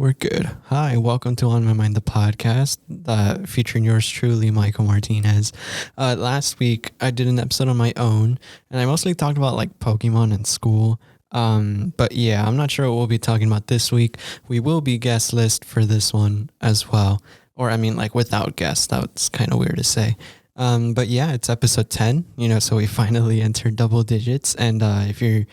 we're good. Hi, welcome to On My Mind, the podcast, featuring yours truly, Michael Martinez. Last week, I did an episode on my own, and I mostly talked about like Pokemon and school. But yeah, I'm not sure what we'll be talking about this week. We will be guest list for this one as well. Or I mean, like without guests, that's kind of weird to say. But yeah, it's episode 10, so we finally entered double digits. And if you're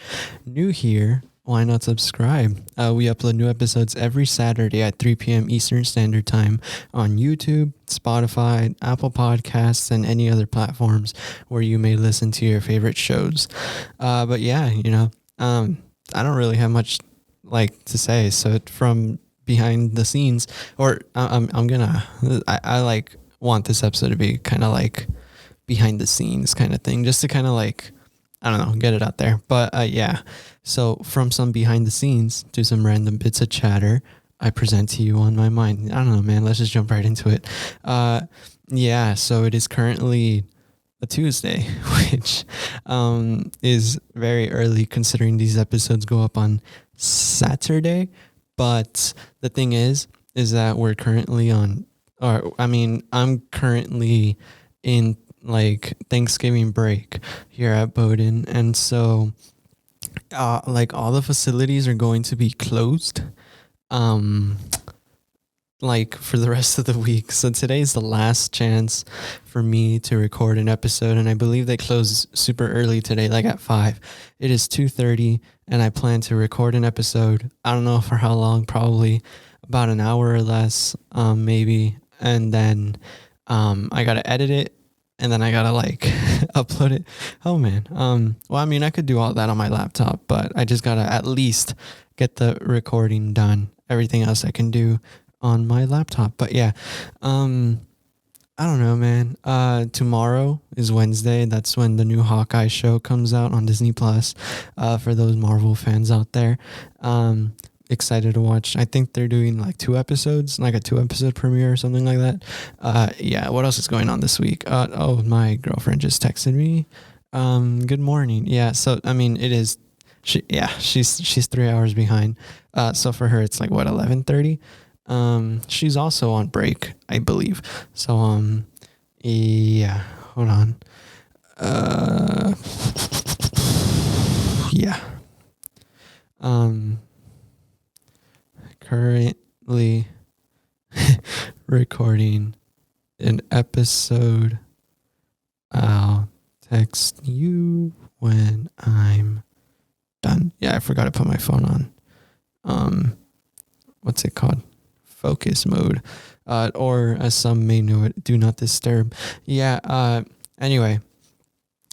new here, why not subscribe? We upload new episodes every Saturday at 3 p.m. Eastern Standard Time on YouTube, Spotify, Apple Podcasts, and any other platforms where you may listen to your favorite shows. But yeah, I don't really have much like to say. So from behind the scenes, or I like want this episode to be kind of like behind the scenes kind of thing, just to kind of like, I don't know, get it out there. But yeah, so from some behind the scenes to some random bits of chatter, I present to you On My Mind. I don't know, man, let's just jump right into it. Yeah, so it is currently a Tuesday, which is very early considering these episodes go up on Saturday. But the thing is that we're currently I'm currently in like Thanksgiving break here at Bowdoin, and so like all the facilities are going to be closed like for the rest of the week. So today's the last chance for me to record an episode, and I believe they close super early today, like at 5. It is 2:30 and I plan to record an episode. I don't know for how long, probably about an hour or less, maybe. And then I gotta edit it, and then I gotta like upload it. Oh man. Well, I mean, I could do all that on my laptop, but I just gotta at least get the recording done. Everything else I can do on my laptop. But yeah, I don't know, man. Tomorrow is Wednesday. That's when the new Hawkeye show comes out on Disney Plus. For those Marvel fans out there, excited to watch. I think they're doing like 2 episodes, like a 2-episode premiere or something like that. Yeah. What else is going on this week? Oh, my girlfriend just texted me. Good morning. Yeah. So I mean, it is. She's 3 hours behind. So for her, it's like what, 11:30. She's also on break, I believe. So, yeah, hold on. Yeah. Currently recording an episode. I'll text you when I'm done. Yeah, I forgot to put my phone on. What's it called? Focus mode, or as some may know it, do not disturb. Yeah. Anyway,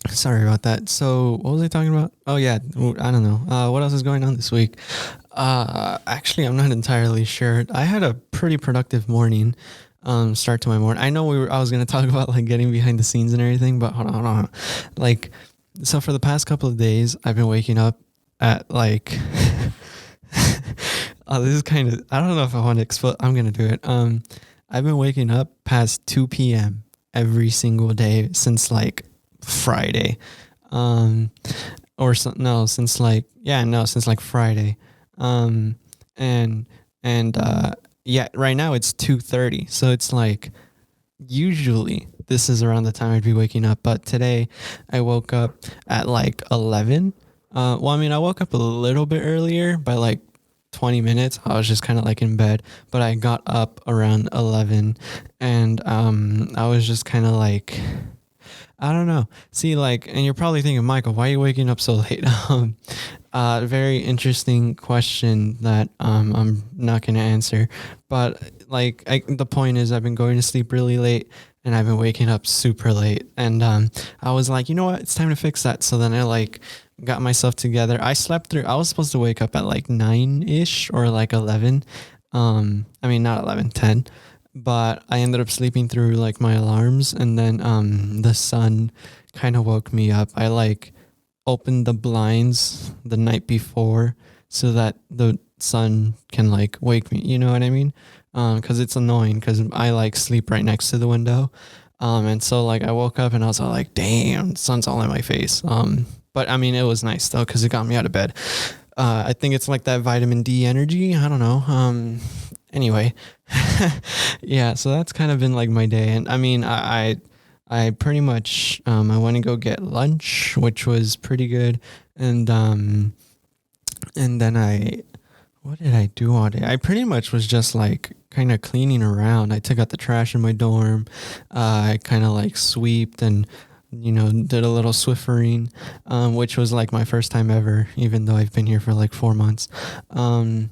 sorry about that. So what was I talking about? Oh yeah, I don't know. What else is going on this week? Actually, I'm not entirely sure. I had a pretty productive morning. Start to my morning. I know I was gonna talk about like getting behind the scenes and everything, but hold on. Like, so for the past couple of days, I've been waking up at like. Oh, this is kind of, I don't know if I want to explain. I'm going to do it. I've been waking up past 2 p.m. every single day since like Friday. Since like Friday. Yeah, right now it's 2:30. So it's like, usually this is around the time I'd be waking up. But today I woke up at like 11. I woke up a little bit earlier by like 20 minutes. I was just kind of like in bed, but I got up around 11, and I was just kind of like, I don't know. See, like, and you're probably thinking, Michael, why are you waking up so late? Very interesting question that I'm not going to answer, but like the point is I've been going to sleep really late and I've been waking up super late, and I was like, you know what, it's time to fix that. So then I like got myself together. I slept through. I was supposed to wake up at like 9-ish or like 11. Not 11, 10. But I ended up sleeping through like my alarms, and then the sun kind of woke me up. I like opened the blinds the night before so that the sun can like wake me. You know what I mean? Because it's annoying because I like sleep right next to the window. And so like I woke up and I was all like, damn, the sun's all in my face. But I mean, it was nice though, because it got me out of bed. I think it's like that vitamin D energy. I don't know. Anyway, yeah, so that's kind of been like my day. And I mean, I pretty much, I went to go get lunch, which was pretty good. And, and then what did I do all day? I pretty much was just like kind of cleaning around. I took out the trash in my dorm. I kind of like sweeped and, did a little Swiffering, which was like my first time ever, even though I've been here for like 4 months. Um,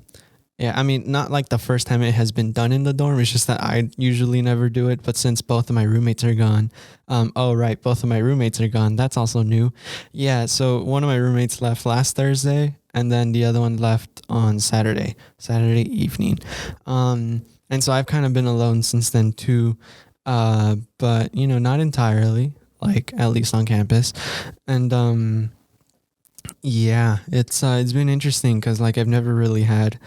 yeah, I mean, not like the first time it has been done in the dorm. It's just that I usually never do it. But since both of my roommates are gone, oh, right, both of my roommates are gone. That's also new. Yeah, so one of my roommates left last Thursday, and then the other one left on Saturday evening. And so I've kind of been alone since then too. But, not entirely, like at least on campus. And, yeah, it's been interesting because like I've never really had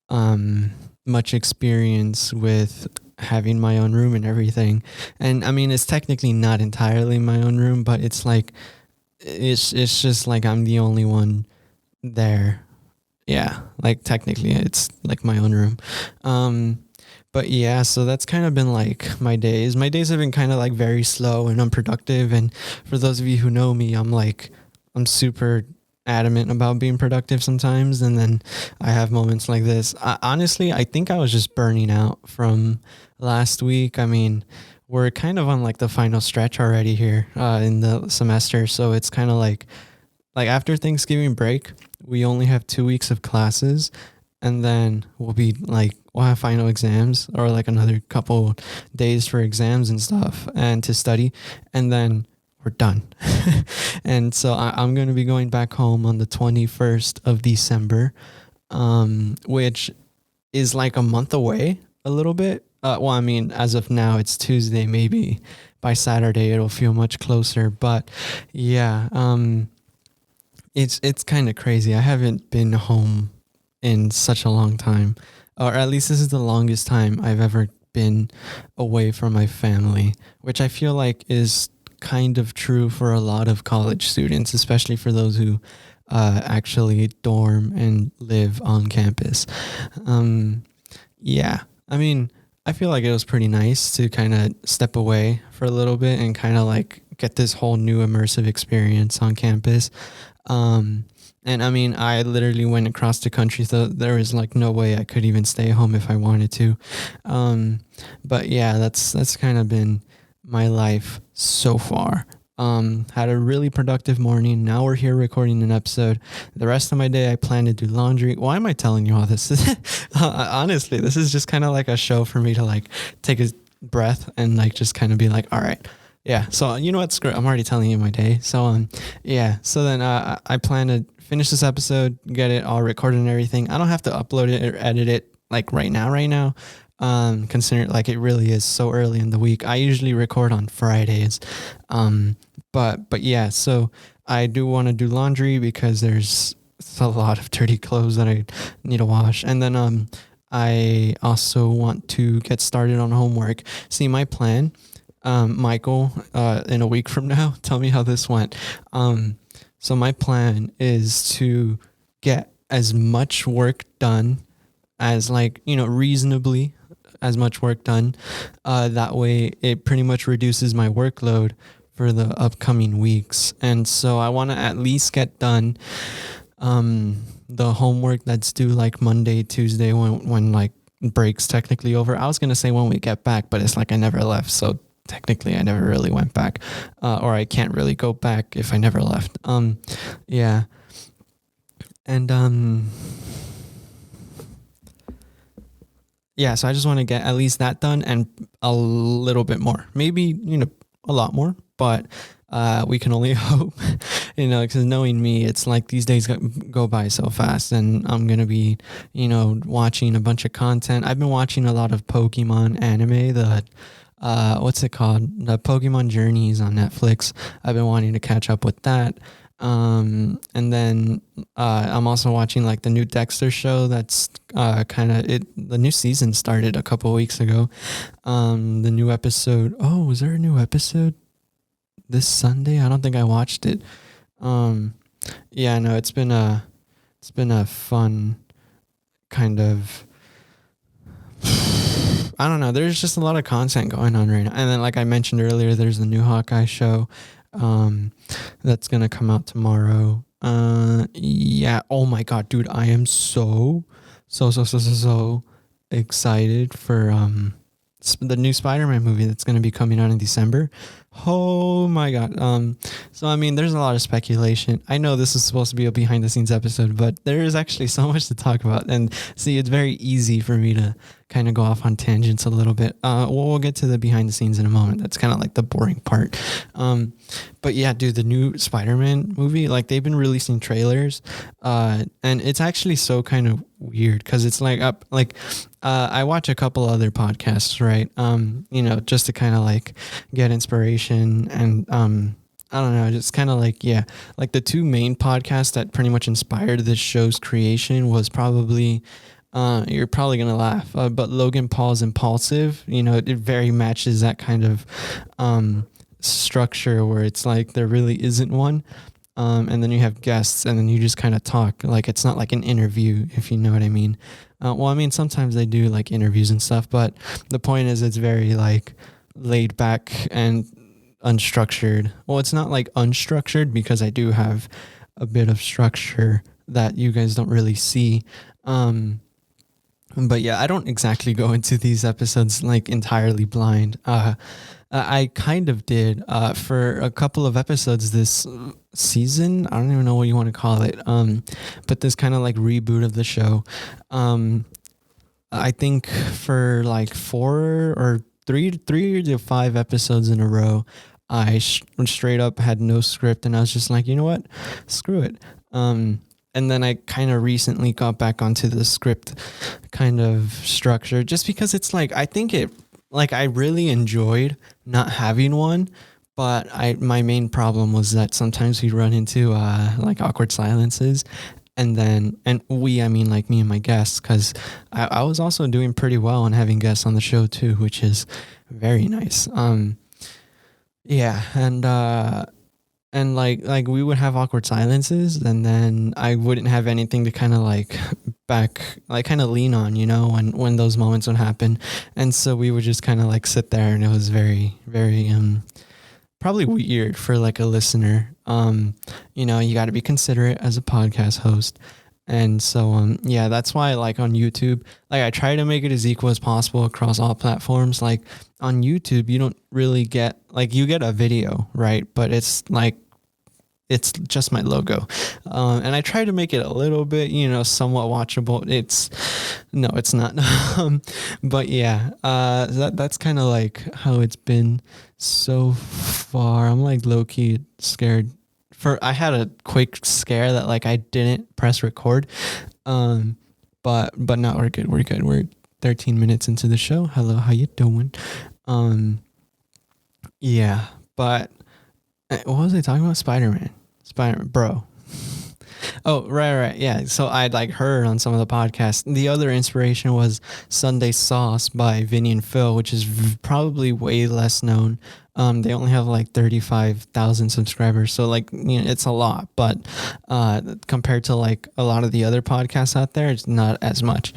um much experience with having my own room and everything. And I mean, it's technically not entirely my own room, but it's like it's just like I'm the only one there. Yeah, like technically it's like my own room. um but yeah, so that's kind of been like my days have been kind of like very slow and unproductive. And for those of you who know me, I'm super adamant about being productive sometimes, and then I have moments like this. Honestly, I think I was just burning out from last week. I mean, we're kind of on like the final stretch already here in the semester, so it's kind of like after Thanksgiving break, we only have 2 weeks of classes, and then we'll have final exams or like another couple days for exams and stuff and to study, and then we're done. And so I'm going to be going back home on the 21st of December, which is like a month away a little bit. Well, I mean, as of now, it's Tuesday. Maybe by Saturday, it'll feel much closer. But yeah, it's kind of crazy. I haven't been home in such a long time, or at least this is the longest time I've ever been away from my family, which I feel like is kind of true for a lot of college students, especially for those who actually dorm and live on campus. Um, yeah, I mean, I feel like it was pretty nice to kind of step away for a little bit and kind of like get this whole new immersive experience on campus. Um, and I mean, I literally went across the country, so there was like no way I could even stay home if I wanted to. Um, but yeah, that's kind of been my life so far. Had a really productive morning. Now we're here recording an episode. The rest of my day, I plan to do laundry. Why am I telling you all this? Honestly, this is just kind of like a show for me to like take a breath and like just kind of be like, all right, yeah. So you know what? Screw it. I'm already telling you my day. So yeah. So then I plan to finish this episode, get it all recorded and everything. I don't have to upload it or edit it like right now. Consider like it really is so early in the week. I usually record on Fridays. But yeah, so I do want to do laundry because there's a lot of dirty clothes that I need to wash. And then I also want to get started on homework. See, my plan, Michael, in a week from now, tell me how this went. So my plan is to get as much work done as like, reasonably as much work done. That way it pretty much reduces my workload for the upcoming weeks. And so I want to at least get done the homework that's due like Monday, Tuesday, when like break's technically over. I was going to say when we get back, but it's like I never left. So technically I never really went back, or I can't really go back if I never left. Yeah. And, yeah, so I just want to get at least that done and a little bit more, maybe, a lot more, but we can only hope, because knowing me, it's like these days go by so fast, and I'm going to be, watching a bunch of content. I've been watching a lot of Pokemon anime, what's it called? The Pokemon Journeys on Netflix. I've been wanting to catch up with that. And then I'm also watching like the new Dexter show that's the new season started a couple weeks ago. The new episode, was there a new episode this Sunday? I don't think I watched it. Yeah, no, it's been a fun kind of I don't know. There's just a lot of content going on right now. And then, like I mentioned earlier, there's the new Hawkeye show that's going to come out tomorrow. Yeah. Oh my God, dude. I am so excited for the new Spider-Man movie that's going to be coming out in December. Oh my God. So I mean, there's a lot of speculation. I know this is supposed to be a behind the scenes episode, but there is actually so much to talk about. And see, it's very easy for me to kind of go off on tangents a little bit. We'll get to the behind the scenes in a moment. That's kind of like the boring part. But yeah, dude, the new Spider-Man movie, like they've been releasing trailers, and it's actually so kind of weird because it's like I watch a couple other podcasts, right? Just to kind of like get inspiration and I don't know, just kind of like, yeah, like the two main podcasts that pretty much inspired this show's creation was probably you're probably gonna laugh, but Logan Paul's Impulsive, it very matches that kind of structure where it's like there really isn't one. And then you have guests and then you just kind of talk, like it's not like an interview, if you know what I mean. Well, I mean, sometimes they do like interviews and stuff, but the point is it's very like laid back and unstructured. Well, it's not like unstructured because I do have a bit of structure that you guys don't really see. But yeah, I don't exactly go into these episodes like entirely blind. I kind of did for a couple of episodes this season. I don't even know what you want to call it. But this kind of like reboot of the show. I think for like 3 to 5 episodes in a row, I straight up had no script and I was just like, you know what? Screw it. And then I kind of recently got back onto the script kind of structure just because it's like, I think I really enjoyed not having one, but my main problem was that sometimes we run into like awkward silences. And I mean like me and my guests, because I was also doing pretty well on having guests on the show too, which is very nice. Yeah, and like we would have awkward silences, and then I wouldn't have anything to kind of like kind of lean on, when those moments would happen. And so we would just kind of like sit there, and it was very, very probably weird for like a listener. You got to be considerate as a podcast host. And so, yeah, that's why like on YouTube, like I try to make it as equal as possible across all platforms. Like on YouTube, you don't really get, like you get a video, right? But it's just my logo. And I try to make it a little bit, somewhat watchable. It's not. But yeah, that's kind of like how it's been so far. I'm like low key scared. I had a quick scare that like I didn't press record. But no, we're good. We're 13 minutes into the show. Hello, how you doing? Yeah, but what was I talking about? Spider-Man, bro. Oh, right. Yeah. So I'd like heard on some of the podcasts. The other inspiration was Sunday Sauce by Vinny and Phil, which is probably way less known. They only have like 35,000 subscribers. So like, it's a lot, but compared to like a lot of the other podcasts out there, it's not as much.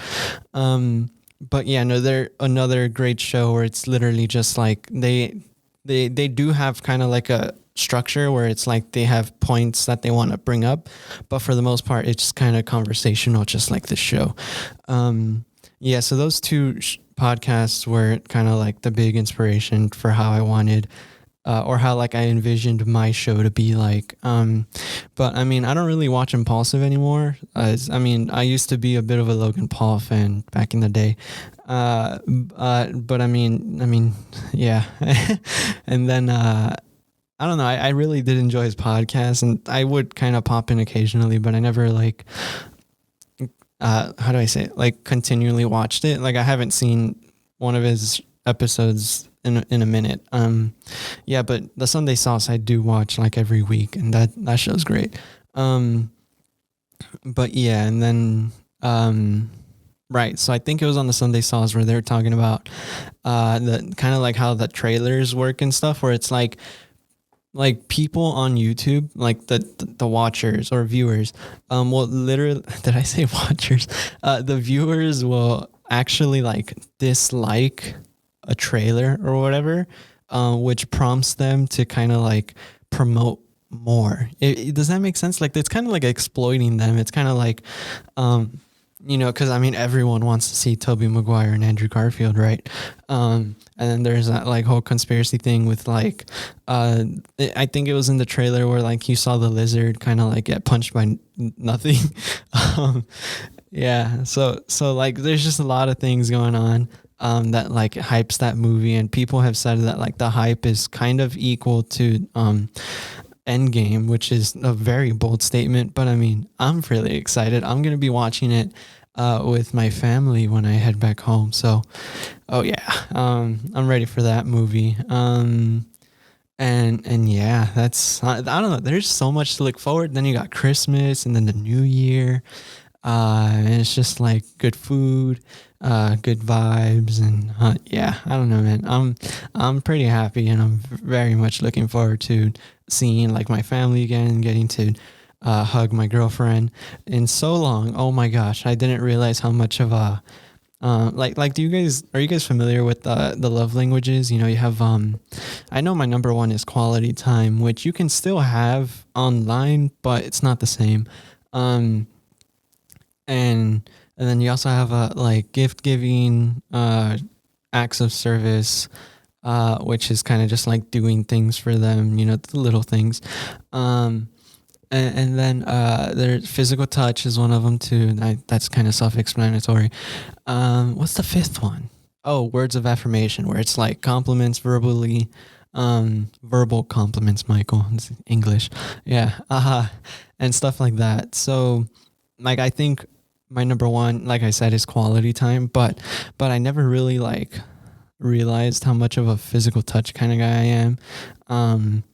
But yeah, no, they're another great show where it's literally just like they do have kind of like a structure where it's like they have points that they want to bring up, but for the most part it's kind of conversational, just like the show. Yeah, so those two podcasts were kind of like the big inspiration for how I wanted or how like I envisioned my show to be like. But I mean, I don't really watch Impulsive anymore. I used to be a bit of a Logan Paul fan back in the day. But I mean, yeah. And then I don't know. I really did enjoy his podcast, and I would kind of pop in occasionally, but I never like, how do I say it? Like continually watched it. Like I haven't seen one of his episodes in a minute. Yeah, but the Sunday Sauce I do watch like every week, and that show's great. But yeah, and then, right. So I think it was on the Sunday Sauce where they were talking about, the kind of like how the trailers work and stuff, where it's like people on YouTube, like the watchers or viewers, will literally, did I say watchers? The viewers will actually like dislike a trailer or whatever, which prompts them to kind of like promote more. Does that make sense? Like it's kind of like exploiting them. It's kind of like, because I mean everyone wants to see Tobey Maguire and Andrew Garfield, right? And then there's that like whole conspiracy thing with like, I think it was in the trailer where like you saw the lizard kind of like get punched by nothing. um, yeah, so like there's just a lot of things going on that like hypes that movie, and people have said that like the hype is kind of equal to Endgame, which is a very bold statement, but I mean, I'm really excited. I'm going to be watching it with my family when I head back home. So, oh yeah, I'm ready for that movie. And yeah, that's, I don't know. There's so much to look forward. Then you got Christmas and then the New Year. And it's just like good food, good vibes, and yeah, I don't know, man. I'm pretty happy, and I'm very much looking forward to seeing like my family again, getting to hug my girlfriend in so long. Oh my gosh, I didn't realize how much of a like are you guys familiar with the love languages? You have I know my number one is quality time, which you can still have online, but it's not the same. Um and then you also have like gift giving, acts of service, which is kind of just like doing things for them, the little things. um and then there's physical touch is one of them too. That's kind of self-explanatory. What's the fifth one? Oh, words of affirmation, where it's like compliments verbally, verbal compliments, Michael. It's English. Yeah. And stuff like that. So like I think my number one, like I said, is quality time, but I never really like realized how much of a physical touch kind of guy I am.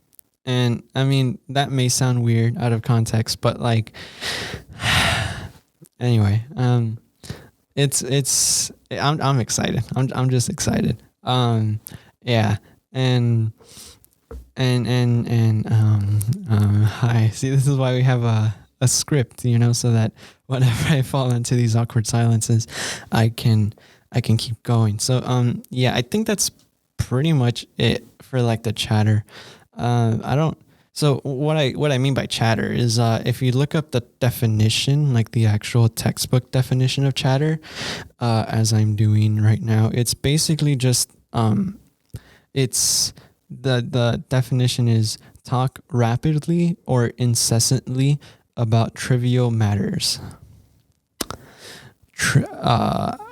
And I mean, that may sound weird out of context, but like anyway, I'm excited. I'm just excited. Yeah. And hi. See, this is why we have a script, so that whenever I fall into these awkward silences, I can keep going. So yeah, I think that's pretty much it for like the chatter. I don't. So what I mean by chatter is if you look up the definition, like the actual textbook definition of chatter, as I'm doing right now, it's basically just it's the definition is talk rapidly or incessantly about trivial matters.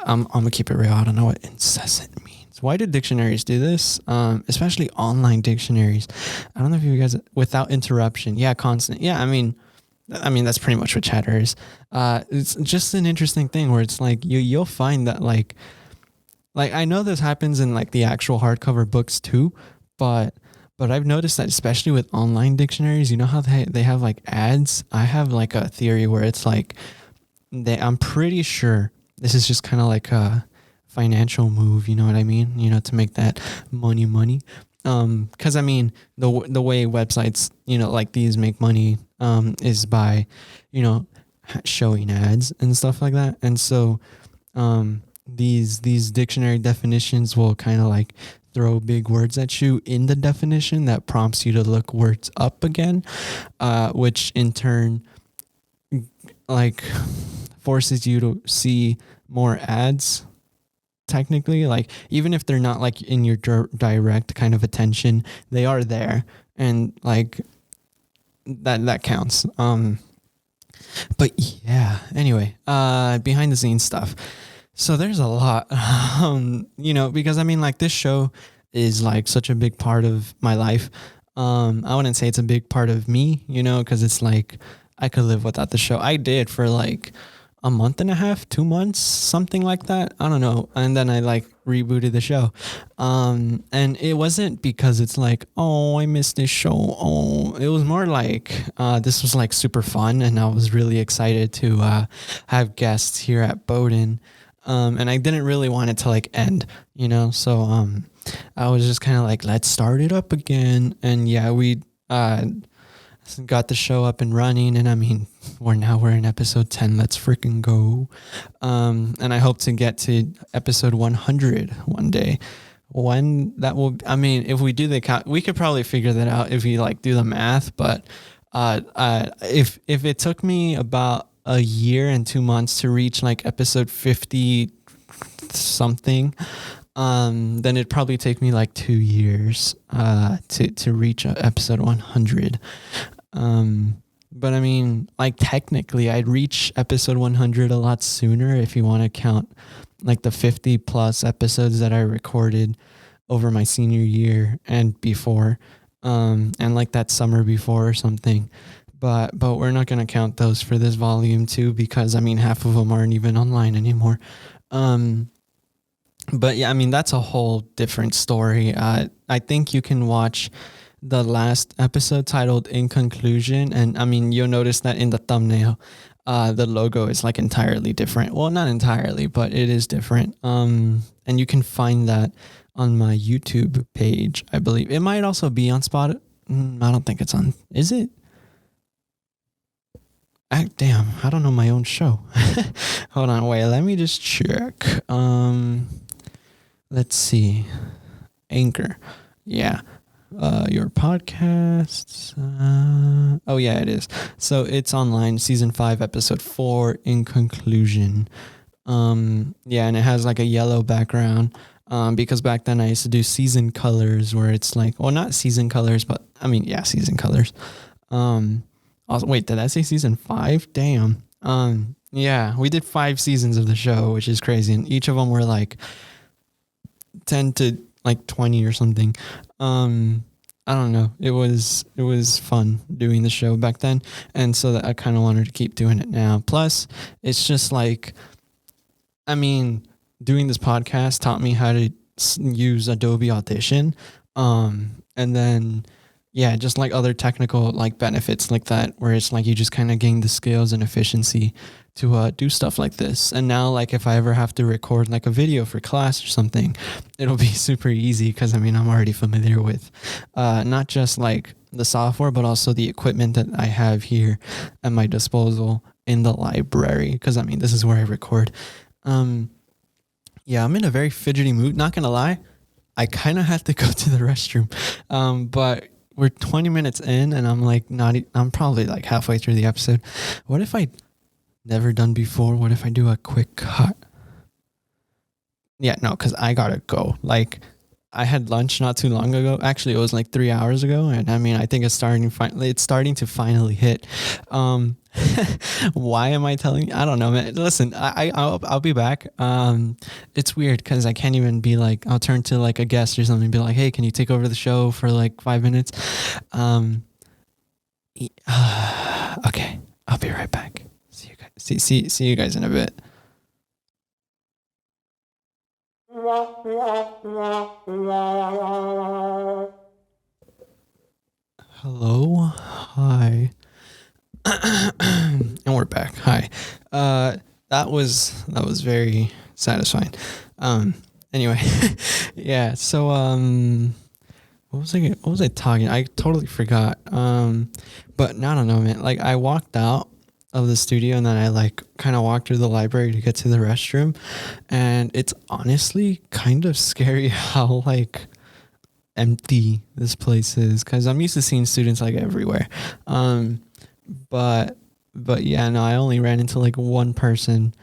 I'm gonna keep it real. I don't know what incessant means. Why do dictionaries do this? Especially online dictionaries. I don't know if you guys, without interruption. Yeah, constant. Yeah, I mean that's pretty much what chatter is. It's just an interesting thing where it's like you'll find that like I know this happens in like the actual hardcover books too, but I've noticed that especially with online dictionaries, you know how they have like ads. I have like a theory where it's like I'm pretty sure this is just kind of like a financial move, you know what I mean? To make that money. Because I mean the way websites, like these make money, is by, showing ads and stuff like that. And so, these dictionary definitions will kind of like throw big words at you in the definition that prompts you to look words up again, which in turn like forces you to see more ads. Technically, like even if they're not like in your direct kind of attention, they are there, and like that counts. But yeah, anyway, behind the scenes stuff. So there's a lot, because I mean, like this show is like such a big part of my life. I wouldn't say it's a big part of me, because it's like I could live without the show. I did for like a month and a half, 2 months, something like that. I don't know. And then I like rebooted the show. And it wasn't because it's like, oh, I missed this show. Oh, it was more like, this was like super fun. And I was really excited to, have guests here at Bowdoin. And I didn't really want it to like end, so, I was just kind of like, let's start it up again. And yeah, we, got the show up and running, and I mean, we're in episode 10. Let's freaking go. And I hope to get to episode 100 one day. When that will, I mean, if we do the count, we could probably figure that out if we like do the math. But if it took me about a year and 2 months to reach like episode 50 something, then it'd probably take me like 2 years to reach episode 100. But I mean, like technically I'd reach episode 100 a lot sooner if you want to count like the 50 plus episodes that I recorded over my senior year and before, and like that summer before or something. But we're not going to count those for this volume 2 because I mean, half of them aren't even online anymore. But yeah, I mean, that's a whole different story. I think you can watch the last episode titled In Conclusion. And I mean, you'll notice that in the thumbnail, the logo is like entirely different. Well, not entirely, but it is different. And you can find that on my YouTube page, I believe. It might also be on Spotify. I don't think it's on. Is it? Damn, I don't know my own show. Hold on, wait, let me just check. Let's see. Anchor. Yeah. Your podcasts. Oh yeah, it is. So it's online, season 5, episode 4, In Conclusion. Yeah, and it has like a yellow background. Because back then I used to do season colors where it's like, well, not season colors, but I mean, yeah, season colors. Also, wait, did I say season 5? Damn. Yeah, we did 5 seasons of the show, which is crazy. And each of them were like 10 to like 20 or something. I don't know. It was fun doing the show back then. And so that I kind of wanted to keep doing it now. Plus, it's just like, I mean, doing this podcast taught me how to use Adobe Audition. And then, yeah, just like other technical like benefits like that, where it's like you just kind of gain the skills and efficiency to do stuff like this. And now, like, if I ever have to record like a video for class or something, it'll be super easy because I mean, I'm already familiar with not just like the software, but also the equipment that I have here at my disposal in the library. Because I mean, this is where I record. Yeah, I'm in a very fidgety mood. Not gonna lie, I kind of had to go to the restroom, but we're 20 minutes in and I'm like I'm probably like halfway through the episode. What if I never done before? What if I do a quick cut? Yeah, no, because I gotta go. Like, I had lunch not too long ago. Actually, it was like 3 hours ago, and I mean, I think it's starting to finally hit. Why am I telling you? I don't know, man. Listen, I'll be back. It's weird because I can't even be like, I'll turn to like a guest or something and be like, hey, can you take over the show for like 5 minutes? Okay, I'll be right back. See you guys. See you guys in a bit. Hello, hi. And we're back. Hi. That was very satisfying. Anyway, yeah. So what was I talking? I totally forgot. But I don't know, man. Like, I walked out of the studio and then I like kind of walked through the library to get to the restroom, and it's honestly kind of scary how like empty this place is, because I'm used to seeing students like everywhere. But yeah, no, I only ran into like one person,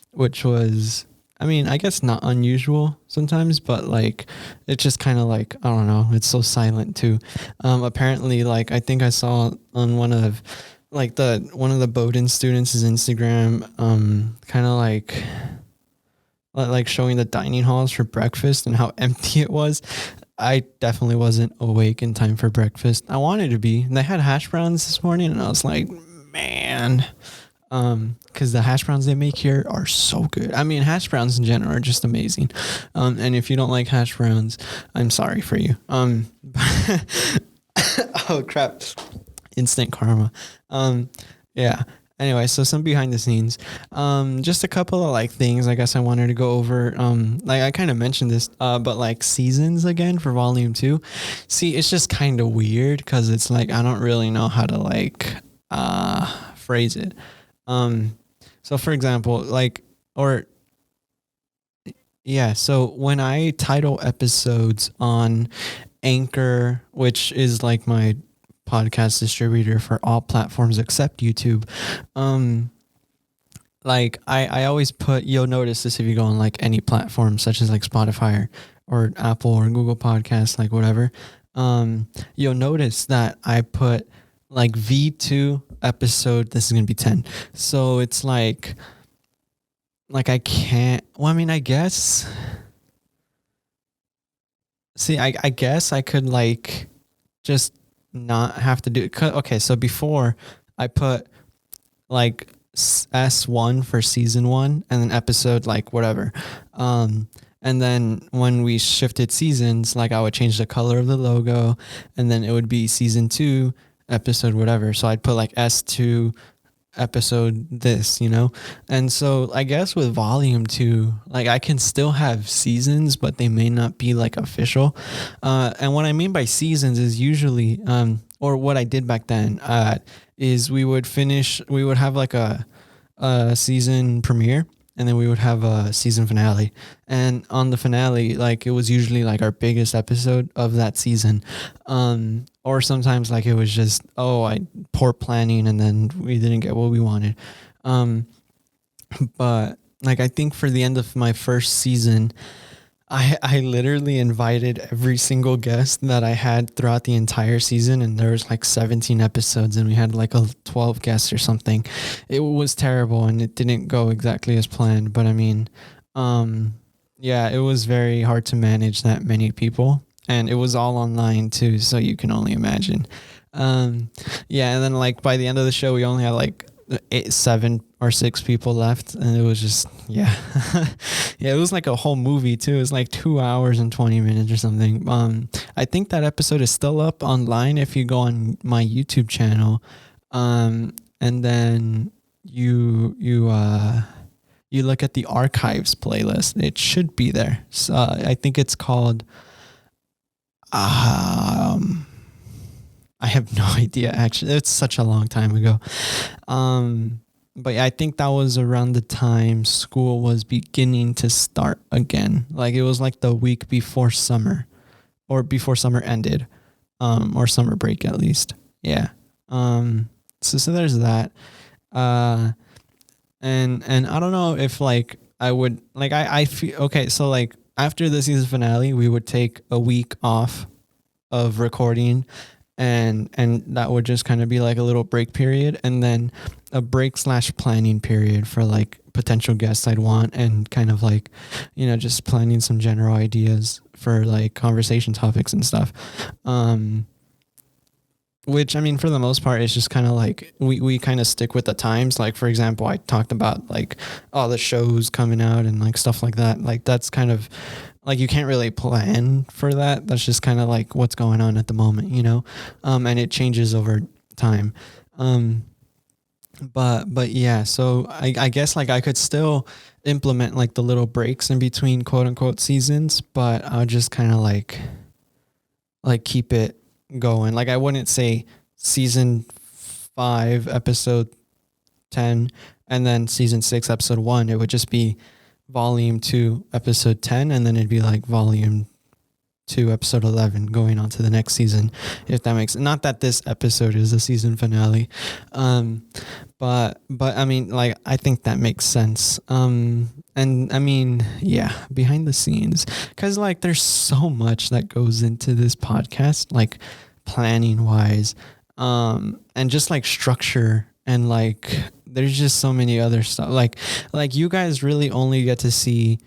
which was, I mean, I guess not unusual sometimes, but like, it's just kind of like, I don't know, it's so silent too. Apparently, like, I think I saw on one of the Bowdoin students' Instagram, kind of like showing the dining halls for breakfast and how empty it was. I definitely wasn't awake in time for breakfast. I wanted to be. They had hash browns this morning, and I was like, man, because the hash browns they make here are so good. I mean, hash browns in general are just amazing. And if you don't like hash browns, I'm sorry for you. Oh crap. Instant karma. Yeah. Anyway, so some behind the scenes, just a couple of like things I guess I wanted to go over. Like I kind of mentioned this, but like seasons again for volume 2. See, it's just kind of weird because it's like I don't really know how to like phrase it. um so for example, like, or yeah, so when I title episodes on Anchor, which is like my podcast distributor for all platforms except YouTube, um like I always put, you'll notice this if you go on like any platform such as like Spotify or Apple or Google Podcasts, like whatever. You'll notice that I put like V2 episode, this is gonna be 10. So it's like I can't, well, I mean, I guess, see, I guess I could like just not have to do it. Okay, so before I put like S1 for season 1 and then episode like whatever. And then when we shifted seasons, like I would change the color of the logo and then it would be season 2 episode whatever. So I'd put like S2 episode this, you know? And so I guess with volume 2, like I can still have seasons, but they may not be like official. And what I mean by seasons is usually, or what I did back then, is we would have like a season premiere and then we would have a season finale. And on the finale, like it was usually like our biggest episode of that season. Or sometimes like it was just, poor planning and then we didn't get what we wanted. But like I think for the end of my first season, I literally invited every single guest that I had throughout the entire season, and there was like 17 episodes and we had like 12 guests or something. It was terrible and it didn't go exactly as planned, but I mean, yeah, it was very hard to manage that many people, and it was all online too, so you can only imagine. Yeah, and then like by the end of the show we only had like 7 or 6 people left, and it was just, yeah. Yeah, it was like a whole movie too. It was like 2 hours and 20 minutes or something. I think that episode is still up online if you go on my YouTube channel, and then you look at the archives playlist, it should be there. So I think it's called I have no idea, actually. It's such a long time ago. But yeah, I think that was around the time school was beginning to start again. Like it was like the week before summer, or before summer ended, or summer break at least. Yeah. So there's that. And I don't know if like I would like I feel okay. So like after the season finale, we would take a week off of recording, and that would just kind of be like a little break period, and then a break / planning period for like potential guests I'd want, and kind of like, you know, just planning some general ideas for like conversation topics and stuff. Which, I mean, for the most part, it's just kind of like we kind of stick with the times. Like, for example, I talked about like all the shows coming out and like stuff like that. Like that's kind of like, you can't really plan for that. That's just kind of like what's going on at the moment, you know? And it changes over time. But yeah, so I guess like I could still implement like the little breaks in between quote unquote seasons, but I'll just kind of like keep it going. Like I wouldn't say season 5 episode 10 and then season 6 episode 1. It would just be volume 2 episode 10, and then it'd be like volume 2 episode 11 going on to the next season, if that makes, not that this episode is a season finale. But I mean, like I think that makes sense. And I mean, yeah, behind the scenes, because like there's so much that goes into this podcast, like planning wise, and just like structure, and like there's just so many other stuff. Like you guys really only get to see,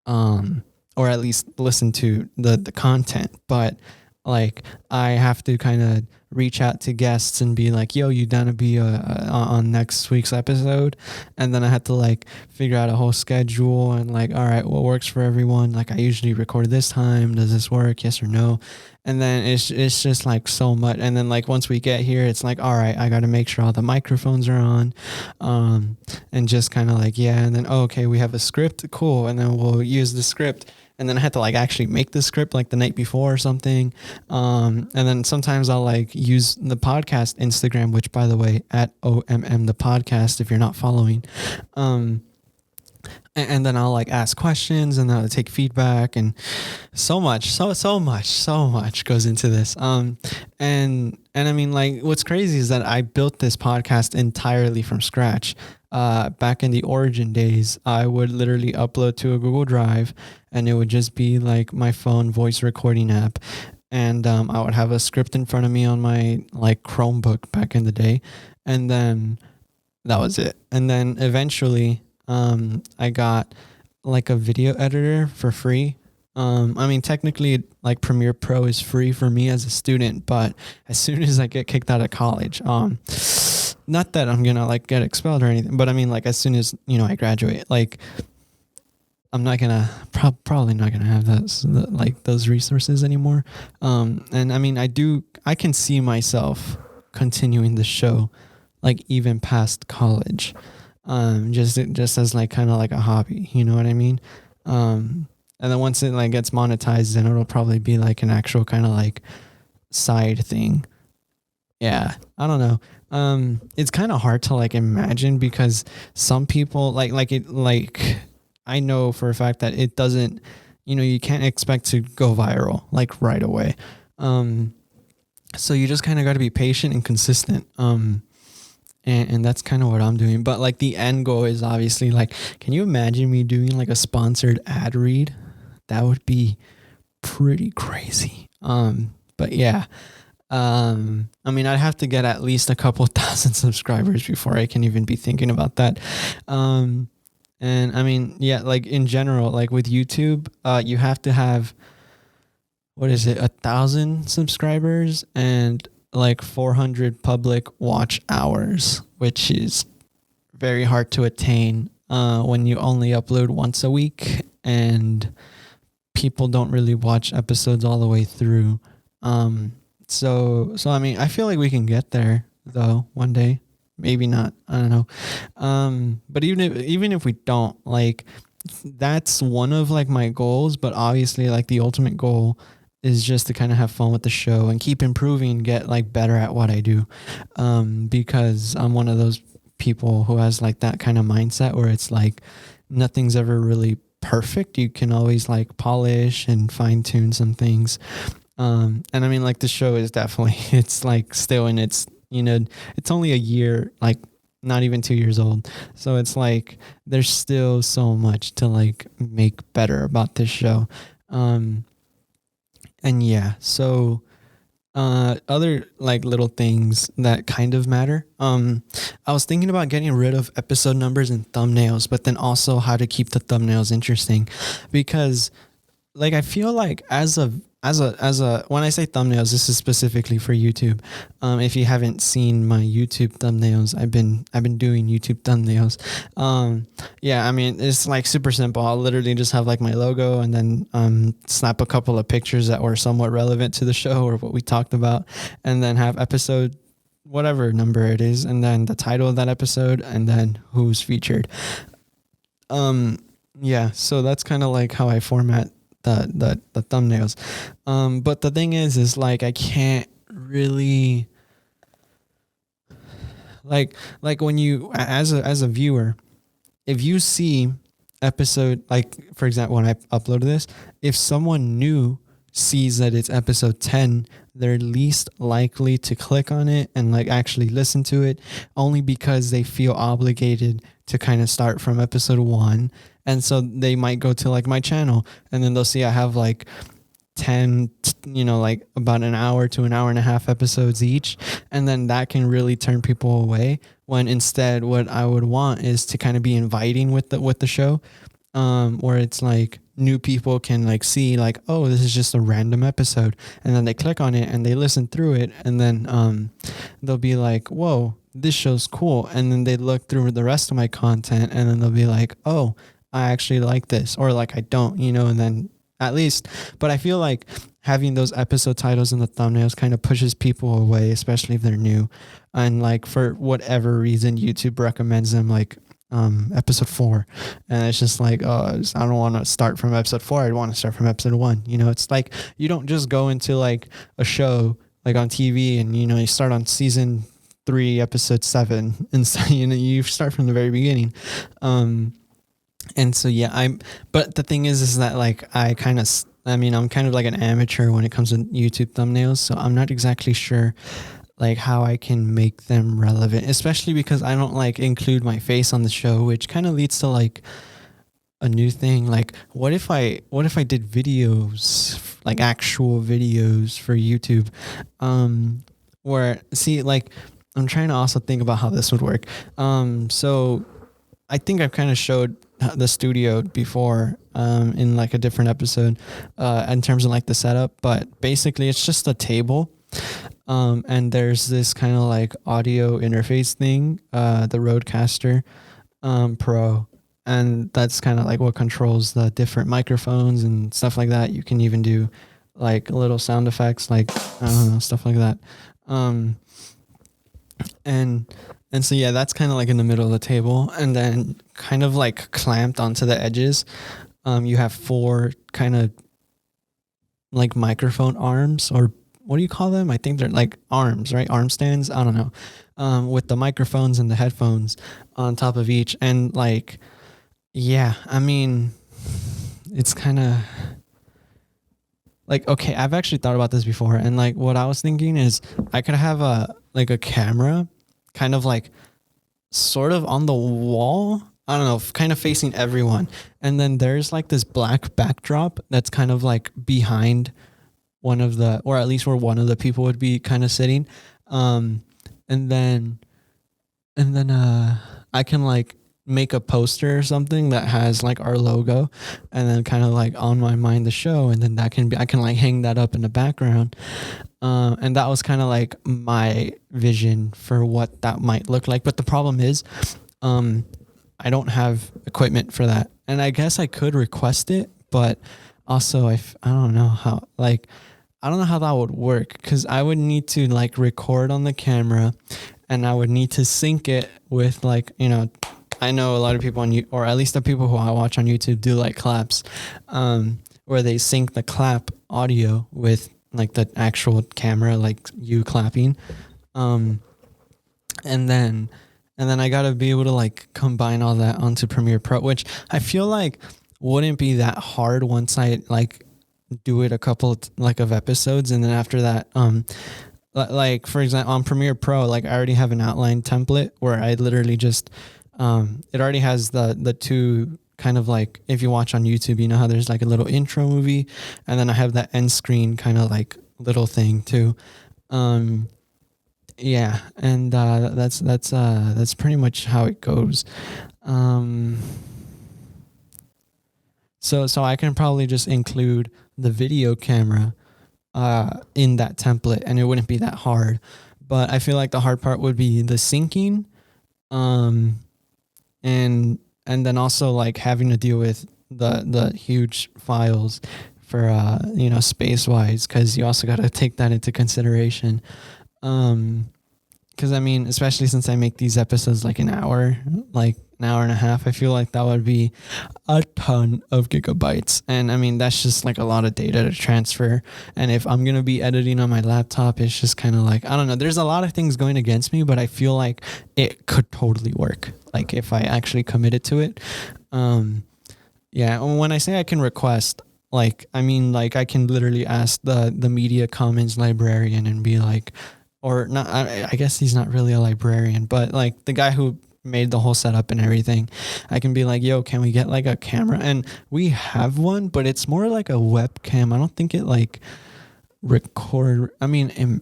or at least listen to the content, but Like I have to kind of reach out to guests and be like, yo, you down to be on next week's episode? And then I had to like figure out a whole schedule and like, all right, what works for everyone? Like I usually record this time. Does this work? Yes or no? And then it's just like so much. And then like once we get here, it's like, all right, I got to make sure all the microphones are on, and just kind of like, yeah. And then, oh, okay, we have a script. Cool. And then we'll use the script. And then I had to like actually make the script like the night before or something. And then sometimes I'll like use the podcast Instagram, which by the way, at OMM the podcast, if you're not following, and then I'll like ask questions and then I'll take feedback, and so much goes into this. And I mean, like, what's crazy is that I built this podcast entirely from scratch. Back in the origin days, I would literally upload to a Google Drive, and it would just be like my phone voice recording app. And I would have a script in front of me on my like Chromebook back in the day. And then that was it. And then eventually, I got like a video editor for free. I mean, technically like Premiere Pro is free for me as a student, but as soon as I get kicked out of college, not that I'm gonna like get expelled or anything, but I mean, like as soon as, you know, I graduate, like I'm not gonna probably not gonna have like those resources anymore. And I mean, I can see myself continuing the show, like even past college, just as like kind of like a hobby, you know what I mean? And then once it like gets monetized, then it'll probably be like an actual kind of like side thing. Yeah, I don't know. It's kind of hard to like imagine because some people like I know for a fact that it doesn't, you know, you can't expect to go viral like right away. So you just kind of got to be patient and consistent. And that's kind of what I'm doing. But like the end goal is obviously like, can you imagine me doing like a sponsored ad read? That would be pretty crazy. But yeah. I mean, I'd have to get at least a couple thousand subscribers before I can even be thinking about that. And I mean, yeah, like in general, like with YouTube, you have to have, 1,000 subscribers and like 400 public watch hours, which is very hard to attain, when you only upload once a week and people don't really watch episodes all the way through. So I mean, I feel like we can get there though one day, maybe not. I don't know. But even if we don't, like, that's one of like my goals, but obviously like the ultimate goal is just to kind of have fun with the show and keep improving, get like better at what I do. Because I'm one of those people who has like that kind of mindset where it's like nothing's ever really perfect. You can always like polish and fine tune some things. And I mean, like the show is definitely, it's like still in its, you know, it's only a year, like not even 2 years old. So it's like, there's still so much to like make better about this show. And yeah, so, other like little things that kind of matter. I was thinking about getting rid of episode numbers and thumbnails, but then also how to keep the thumbnails interesting, because like, I feel like as a, when I say thumbnails, this is specifically for YouTube. If you haven't seen my YouTube thumbnails, I've been doing YouTube thumbnails. Yeah, I mean, it's like super simple. I'll literally just have like my logo and then, snap a couple of pictures that were somewhat relevant to the show or what we talked about, and then have episode, whatever number it is, and then the title of that episode, and then who's featured. Yeah, so that's kind of like how I format the thumbnails. But the thing is like, I can't really like when you, as a viewer, if you see episode, like for example, when I uploaded this, if someone new sees that it's episode 10, they're least likely to click on it and like actually listen to it, only because they feel obligated to kind of start from episode 1. And so they might go to like my channel and then they'll see I have like 10, you know, like about an hour to an hour and a half episodes each. And then that can really turn people away, when instead what I would want is to kind of be inviting with the show, where it's like, new people can like see like, oh, this is just a random episode, and then they click on it and they listen through it, and then they'll be like, whoa, this show's cool, and then they look through the rest of my content, and then they'll be like, oh, I actually like this, or like I don't, and then at least. But I feel like having those episode titles in the thumbnails kind of pushes people away, especially if they're new, and like for whatever reason YouTube recommends them like episode 4, and it's just like, oh, I don't want to start from episode 4, I want to start from episode 1. It's like you don't just go into like a show like on TV and you start on season 3 episode 7, and so you start from the very beginning. And so yeah, but the thing is that like I'm kind of like an amateur when it comes to YouTube thumbnails, so I'm not exactly sure like how I can make them relevant, especially because I don't like include my face on the show, which kind of leads to like a new thing. Like what if I did videos, like actual videos for YouTube, where see, like I'm trying to also think about how this would work. So I think I've kind of showed the studio before in like a different episode in terms of like the setup, but basically it's just a table, and there's this kind of like audio interface thing, the Rodecaster Pro, and that's kind of like what controls the different microphones and stuff like that. You can even do like little sound effects, like I don't know, stuff like that. And so yeah, that's kind of like in the middle of the table, and then kind of like clamped onto the edges, you have 4 kind of like microphone arms, or what do you call them? I think they're like arms, right? Arm stands. I don't know. With the microphones and the headphones on top of each, and like, yeah, I mean, it's kind of like, okay, I've actually thought about this before, and like what I was thinking is I could have a camera kind of like sort of on the wall, I don't know, kind of facing everyone, and then there's like this black backdrop that's kind of like behind one of the, or at least where one of the people would be kind of sitting, and then I can like make a poster or something that has like our logo, and then kind of like on my mind the show, and then I can like hang that up in the background. And that was kind of like my vision for what that might look like. But the problem is, I don't have equipment for that. And I guess I could request it, but also I don't know how that would work, because I would need to like record on the camera, and I would need to sync it with like, I know a lot of people or at least the people who I watch on YouTube do like claps, where they sync the clap audio with like the actual camera, like you clapping. And then I gotta be able to like combine all that onto Premiere Pro, which I feel like wouldn't be that hard once I like do it a couple like of episodes. And then after that, like for example, on Premiere Pro, like I already have an outline template where I literally just, it already has the 2 kind of like, if you watch on YouTube, how there's like a little intro movie, and then I have that end screen kind of like little thing too. Yeah, and that's pretty much how it goes. So I can probably just include the video camera in that template, and it wouldn't be that hard. But I feel like the hard part would be the syncing, and then also like having to deal with the huge files for space wise, because you also got to take that into consideration. Because I mean, especially since I make these episodes like an hour and a half, I feel like that would be a ton of gigabytes, and I mean that's just like a lot of data to transfer. And if I'm gonna be editing on my laptop, it's just kind of like, I don't know, there's a lot of things going against me, but I feel like it could totally work, like if I actually committed to it. Yeah, when I say I can request, like I mean like I can literally ask the media commons librarian and be like, or not, I guess he's not really a librarian, but like the guy who made the whole setup and everything, I can be like, yo, can we get like a camera? And we have one, but it's more like a webcam. I don't think it like record. I mean,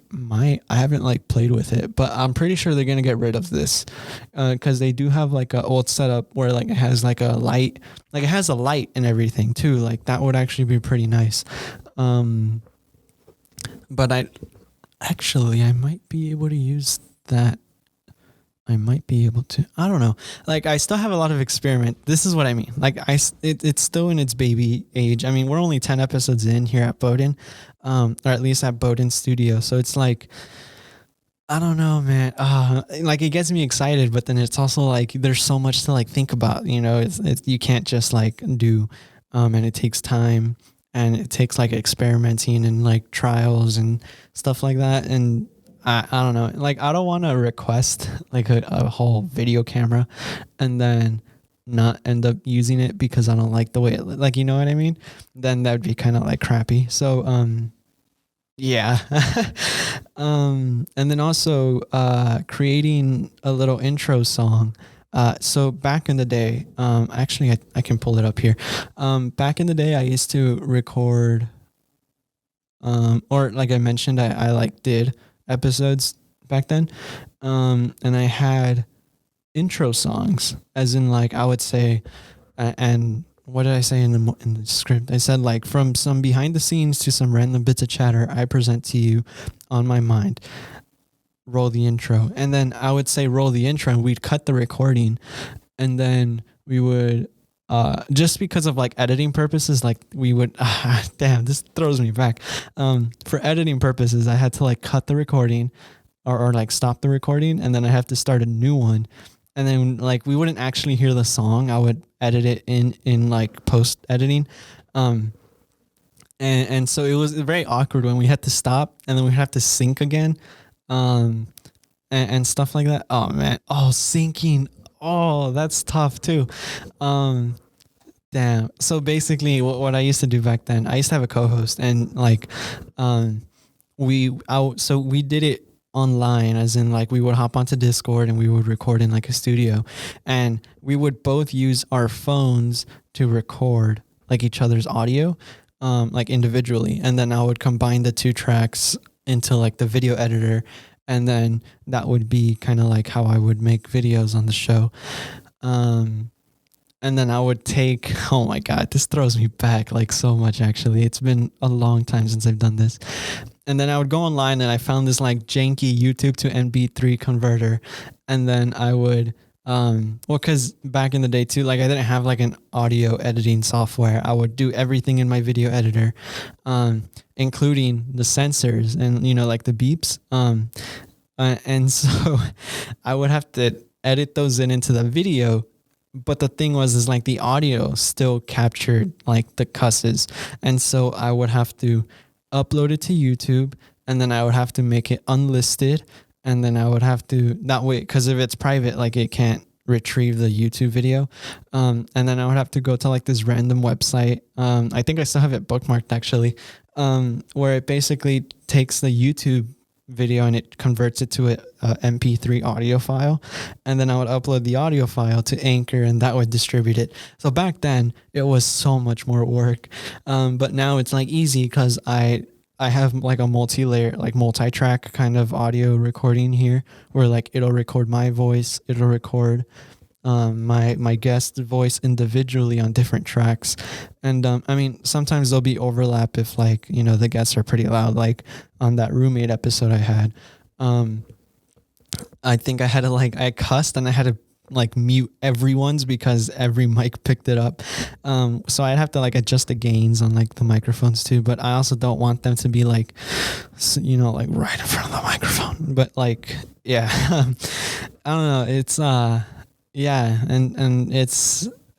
I haven't like played with it, but I'm pretty sure they're gonna get rid of this, because they do have like a old setup where like it has like a light, like it has a light and everything too. Like that would actually be pretty nice. But I might be able to use that. I might be able to. I don't know. Like I still have a lot of experiment. This is what I mean. Like it's still in its baby age. I mean, we're only 10 episodes in here at Bowden, or at least at Bowden Studio. So it's like, I don't know, man. Like it gets me excited, but then it's also like there's so much to like think about. You know, it's you can't just like do, and it takes time, and it takes like experimenting and like trials and stuff like that. And I don't know. Like, I don't want to request like a whole video camera and then not end up using it because I don't like the way it, like, you know what I mean? Then that'd be kind of like crappy. So, yeah. And then also, creating a little intro song. So back in the day, actually I can pull it up here. Back in the day, I used to record, or like I mentioned, I like did episodes back then, and I had intro songs, as in like I would say, and what did I say in the script? I said like, from some behind the scenes to some random bits of chatter I present to you on my mind, roll the intro. And then I would say roll the intro and we'd cut the recording, and then we would just because of like editing purposes, like we would, damn, this throws me back. For editing purposes, I had to like cut the recording or like stop the recording, and then I have to start a new one. And then like we wouldn't actually hear the song. I would edit it in like post editing. And so it was very awkward when we had to stop and then we have to sync again. And stuff like that. Oh man. Oh, syncing. Oh, that's tough too. Damn. So basically what I used to do back then, I used to have a co-host, and like, so we did it online, as in like we would hop onto Discord and we would record in like a studio, and we would both use our phones to record like each other's audio, like individually. And then I would combine the two tracks into like the video editor. And then that would be kind of like how I would make videos on the show. And then I would take, oh my God, this throws me back like so much, actually. It's been a long time since I've done this. And then I would go online and I found this like janky YouTube to MP3 converter. And then I would, because back in the day too, like I didn't have like an audio editing software. I would do everything in my video editor, including the sensors and, you know, like the beeps. And so I would have to edit those into the video. But the thing is like the audio still captured like the cusses. And so I would have to upload it to YouTube, and then I would have to make it unlisted. And then I would have to, that way, because if it's private, like it can't retrieve the YouTube video. And then I would have to go to like this random website. I think I still have it bookmarked actually, where it basically takes the YouTube video and it converts it to a MP3 audio file, and then I would upload the audio file to Anchor, and that would distribute it. So back then it was so much more work, but now it's like easy because I have like a multi-layer, like multi-track kind of audio recording here, where like it'll record my voice, it'll record my guest voice individually on different tracks. And I mean, sometimes there'll be overlap if like, you know, the guests are pretty loud, like on that roommate episode I had. I think I had to like, I cussed and I had to like mute everyone's because every mic picked it up. So I'd have to like adjust the gains on like the microphones too, but I also don't want them to be like, you know, like right in front of the microphone. But like, yeah, I don't know. It's, yeah, and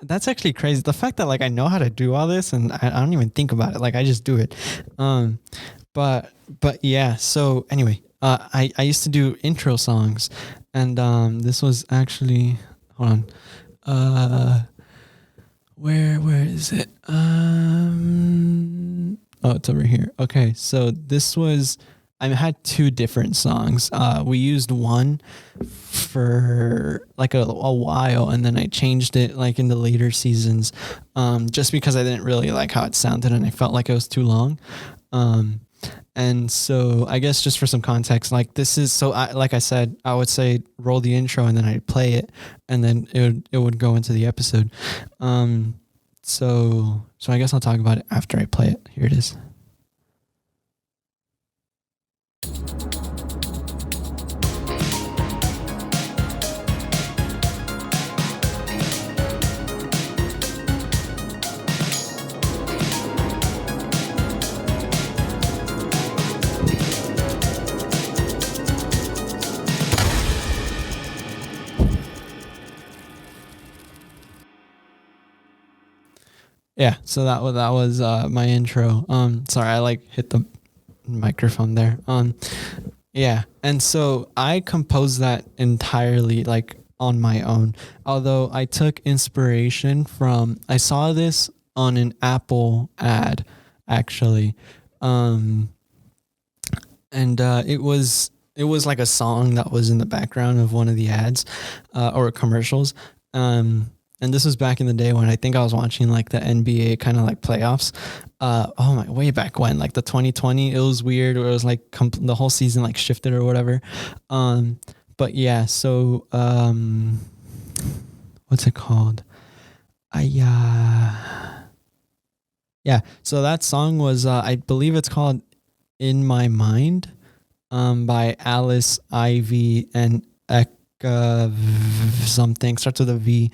that's actually crazy. The fact that like I know how to do all this and I don't even think about it. Like I just do it. But yeah. So anyway, I used to do intro songs, and this was actually, hold on. Where is it? Oh, it's over here. Okay, so this was, I had two different songs. We used one for like a while, and then I changed it like in the later seasons, just because I didn't really like how it sounded and I felt like it was too long. And so I guess just for some context, like this is so like I said, I would say roll the intro and then I'd play it and then it would go into the episode. So I guess I'll talk about it after I play it. Here it is. Yeah, so that was my intro. Sorry, I like hit the microphone there. Yeah, and so I composed that entirely like on my own. Although I took inspiration from, I saw this on an Apple ad actually. Um and it was like a song that was in the background of one of the ads or commercials. And this was back in the day when I think I was watching like the NBA kind of like playoffs. Oh my, way back when, like the 2020, it was weird. Where it was like the whole season like shifted or whatever. But yeah, so what's it called? I Yeah, so that song was I believe it's called "In My Mind" by Alice Ivy and something starts with a V.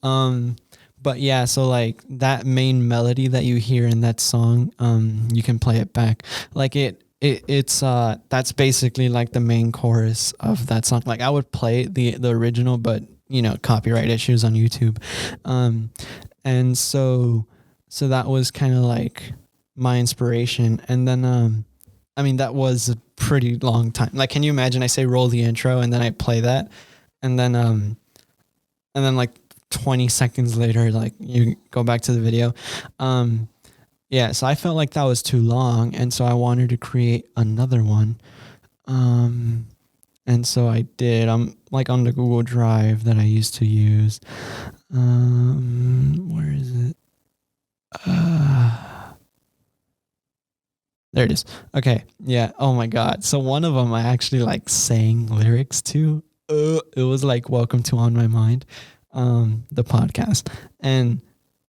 But yeah, so like that main melody that you hear in that song, you can play it back. Like it's that's basically like the main chorus of that song. Like I would play the original, but you know, copyright issues on YouTube. And so that was kind of like my inspiration. And then I mean, that was a pretty long time. Like, can you imagine I say roll the intro and then I play that and then like 20 seconds later, like you go back to the video. Yeah, so I felt like that was too long. And so I wanted to create another one. And so I did. I'm like on the Google Drive that I used to use. Where is it? There it is. Okay. Yeah. Oh my God. So one of them I actually like sang lyrics to. It was like "Welcome to On My Mind," the podcast, and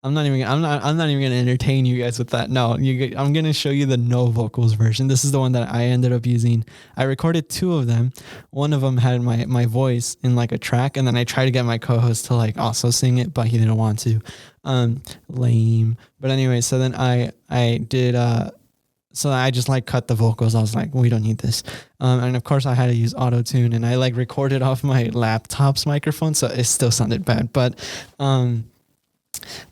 I'm not even gonna entertain you guys with that. No, I'm gonna show you the no vocals version. This is the one that I ended up using. I recorded two of them. One of them had my voice in like a track, and then I tried to get my co-host to like also sing it, but he didn't want to. Lame. But anyway, so then I did. So I just like cut the vocals. I was like, we don't need this. And of course I had to use auto tune, and I like recorded off my laptop's microphone. So it still sounded bad, but,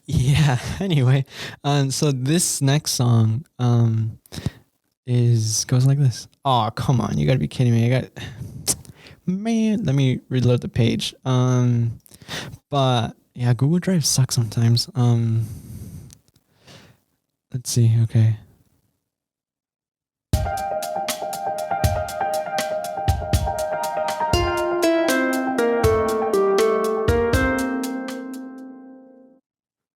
yeah, anyway. So this next song, goes like this. Oh, come on. You gotta be kidding me. Man, let me reload the page. But yeah, Google Drive sucks sometimes. Let's see. Okay.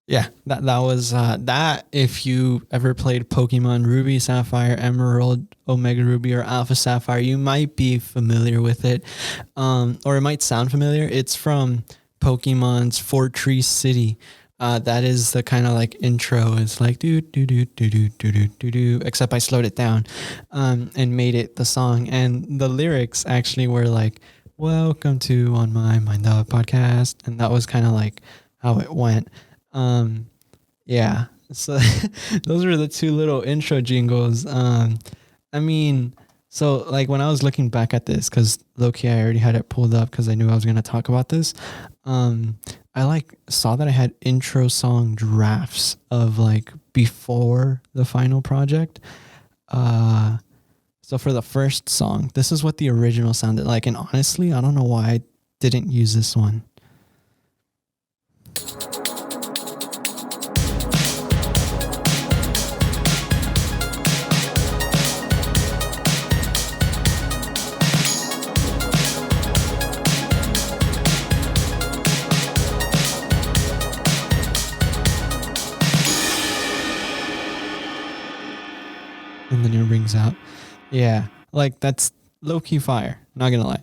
Yeah, that was that. If you ever played Pokemon Ruby, Sapphire, Emerald, Omega Ruby, or Alpha Sapphire, you might be familiar with it, or it might sound familiar. It's from Pokemon's Fortress City. That is the kind of like intro. It's like do do do do do do do do do. Except I slowed it down, and made it the song. And the lyrics actually were like, "Welcome to On My Mind the podcast," and that was kind of like how it went. Yeah, so those were the two little intro jingles. I mean, so like when I was looking back at this, because low-key I already had it pulled up because I knew I was going to talk about this. I like saw that I had intro song drafts of like before the final project. So for the first song, this is what the original sounded like. And honestly, I don't know why I didn't use this one. And then it rings out. Yeah, like that's low key fire. Not gonna lie.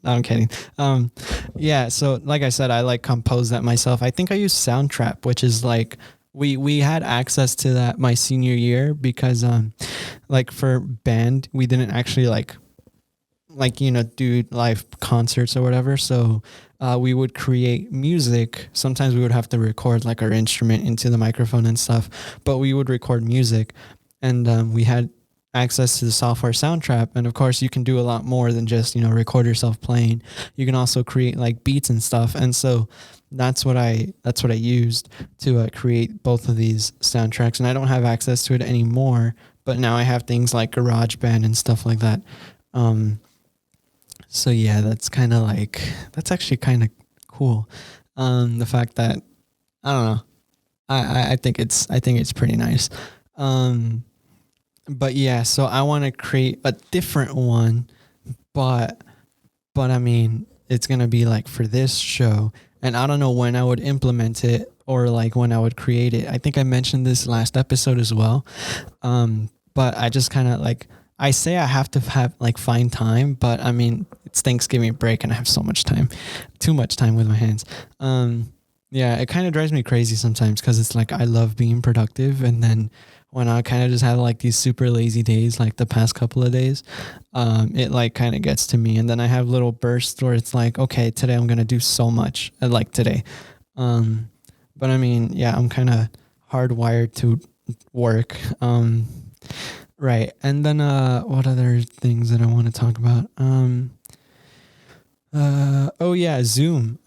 No, I'm kidding. Yeah. So like I said, I like compose that myself. I think I use Soundtrap, which is like we had access to that my senior year because like for band we didn't actually like do live concerts or whatever. So we would create music. Sometimes we would have to record like our instrument into the microphone and stuff, but we would record music, and we had access to the software Soundtrap. And of course, you can do a lot more than just record yourself playing. You can also create like beats and stuff. And so that's what I used to create both of these soundtracks. And I don't have access to it anymore, but now I have things like GarageBand and stuff like that. Um, so yeah, that's actually kind of cool. The fact that I don't know, I think it's pretty nice. Um, but yeah, so I want to create a different one, but I mean, it's gonna be like for this show, and I don't know when I would implement it or like when I would create it. I think I mentioned this last episode as well. But I just kind of like I say I have to have like find time, but I mean it's Thanksgiving break and I have so much time, too much time with my hands. Yeah, it kind of drives me crazy sometimes because it's like I love being productive, and then when I kind of just have like these super lazy days, like the past couple of days, it like kind of gets to me, and then I have little bursts where it's like, okay, today I'm gonna do so much, like today. Um, but I mean, yeah, I'm kind of hardwired to work. Right. And then what other things that I want to talk about? Oh yeah, Zoom.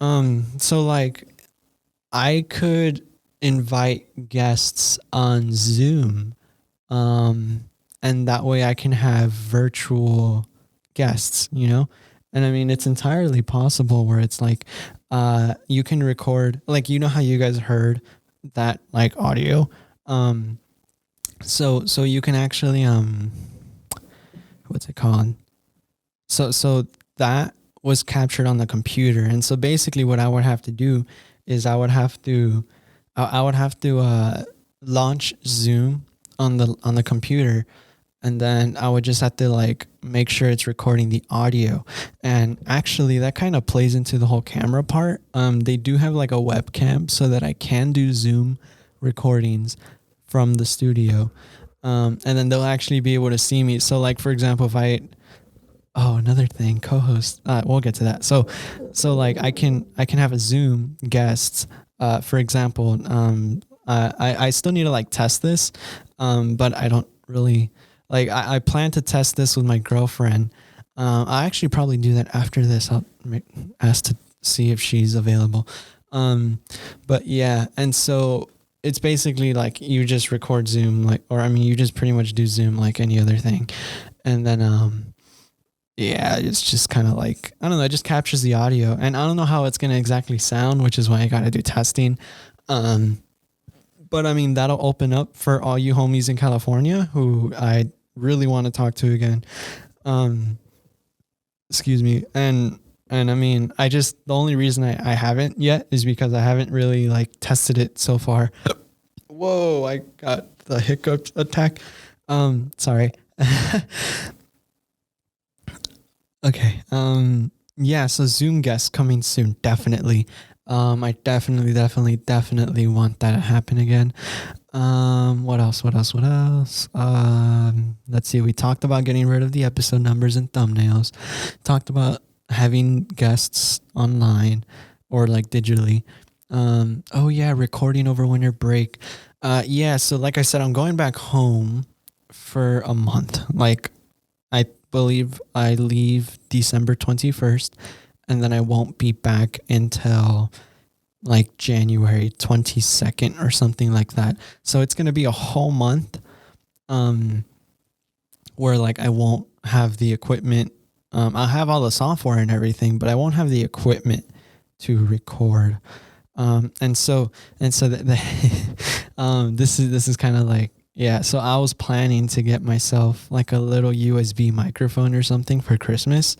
So like I could invite guests on Zoom. And that way I can have virtual guests. And I mean it's entirely possible where it's like you can record, like how you guys heard that like audio. Um so you can actually what's it called? So that was captured on the computer, and so basically what I would have to do is I would have to launch Zoom on the computer, and then I would just have to like make sure it's recording the audio. And actually that kind of plays into the whole camera part. They do have like a webcam so that I can do Zoom recordings from the studio. And then they'll actually be able to see me. So like for example, another thing, co-host, we'll get to that. So like I can have a Zoom guest, for example. I still need to like test this, but I don't really like. I plan to test this with my girlfriend. I actually probably do that after this. I'll ask to see if she's available. But yeah, and so it's basically like you just record Zoom, like, or I mean, you just pretty much do Zoom like any other thing, and then yeah, it's just kind of like, I don't know, it just captures the audio, and I don't know how it's gonna exactly sound, which is why I gotta do testing. Um, but I mean, that'll open up for all you homies in California who I really want to talk to again. Um, excuse me. And I mean, the only reason I haven't yet is because I haven't really like tested it so far. Whoa, I got the hiccup attack. Sorry. Okay. Yeah, so Zoom guests coming soon, definitely. I definitely want that to happen again. What else? Let's see. We talked about getting rid of the episode numbers and thumbnails. Talked about having guests online or like digitally. Oh yeah, recording over winter break. Yeah, so like I said, I'm going back home for a month. Like I believe I leave December 21st, and then I won't be back until like January 22nd or something like that. So it's going to be a whole month where like I won't have the equipment. I'll have all the software and everything, but I won't have the equipment to record. This is kind of like, yeah. So I was planning to get myself like a little USB microphone or something for Christmas.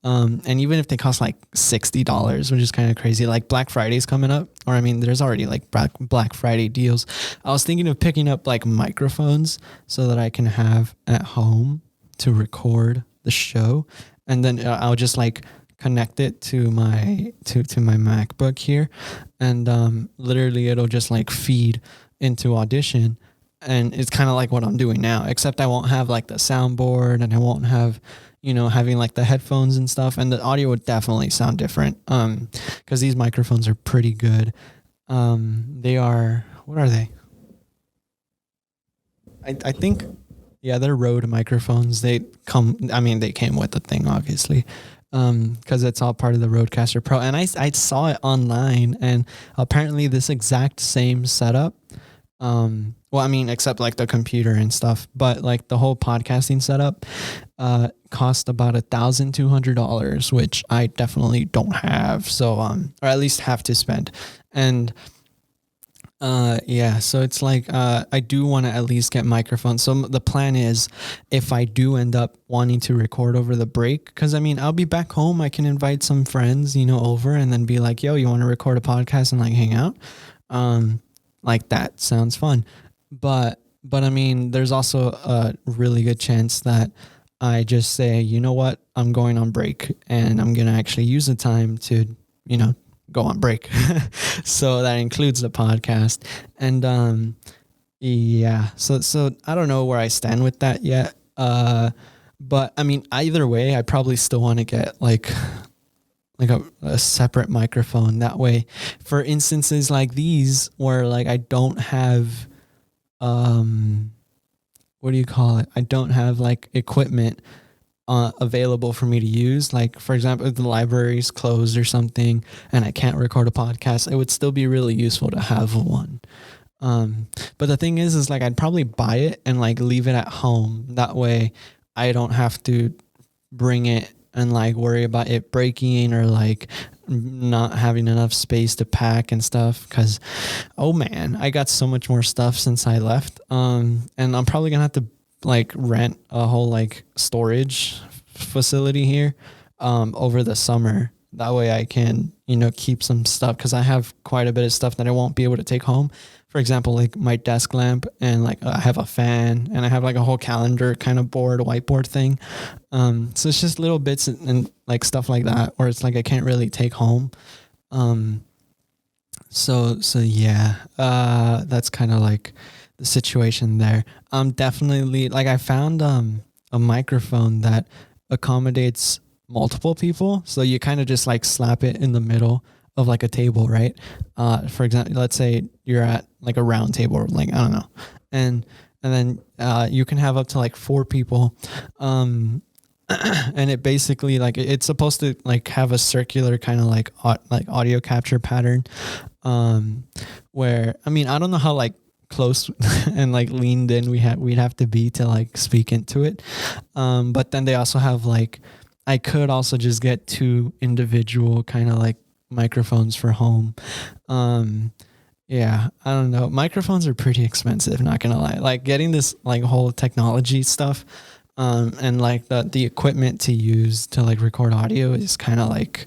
And even if they cost like $60, which is kind of crazy, like Black Friday's coming up, or I mean, there's already like Black Friday deals. I was thinking of picking up like microphones so that I can have at home to record the show, and then I'll just like connect it to my to my MacBook here, and literally it'll just like feed into Audition, and it's kind of like what I'm doing now, except I won't have like the soundboard, and I won't have, having like the headphones and stuff, and the audio would definitely sound different because these microphones are pretty good. They are, what are they? I think, yeah, they're Rode microphones. They came with the thing, obviously, because it's all part of the Rodecaster Pro. And I saw it online, and apparently this exact same setup, except like the computer and stuff, but like the whole podcasting setup, cost about $1,200, which I definitely don't have. So, or at least have to spend. And so it's like, I do want to at least get microphones. So the plan is, if I do end up wanting to record over the break, because I'll be back home, I can invite some friends, over, and then be like, yo, you want to record a podcast and like hang out? Like that sounds fun. But there's also a really good chance that I just say, you know what, I'm going on break, and I'm going to actually use the time to, go on break. So that includes the podcast. And so I don't know where I stand with that yet. But either way, I probably still want to get like a separate microphone. That way, for instances like these where like I don't have what do you call it? I don't have like equipment available for me to use. Like, for example, if the library's closed or something and I can't record a podcast, it would still be really useful to have one. But the thing is like I'd probably buy it and like leave it at home. That way I don't have to bring it and like worry about it breaking or like not having enough space to pack and stuff. Cause, oh man, I got so much more stuff since I left. And I'm probably gonna have to like rent a whole like storage facility here over the summer. That way I can, keep some stuff, because I have quite a bit of stuff that I won't be able to take home. For example, like my desk lamp, and like I have a fan, and I have like a whole calendar kind of board, a whiteboard thing. So it's just little bits and like stuff like that, where it's like I can't really take home. So yeah, that's kind of like the situation there. Definitely, like I found a microphone that accommodates multiple people. So you kind of just like slap it in the middle of like a table, right? For example, let's say you're at like a round table, or like, I don't know. And then you can have up to like 4 people. And it basically like, it's supposed to like have a circular kind of like audio capture pattern. Where, I don't know how like close and like leaned in we'd have to be to like speak into it. But then they also have like, I could also just get 2 individual kind of like microphones for home. Yeah, I don't know. Microphones are pretty expensive, not gonna lie. Like getting this like whole technology stuff, and like the equipment to use to like record audio is kind of like,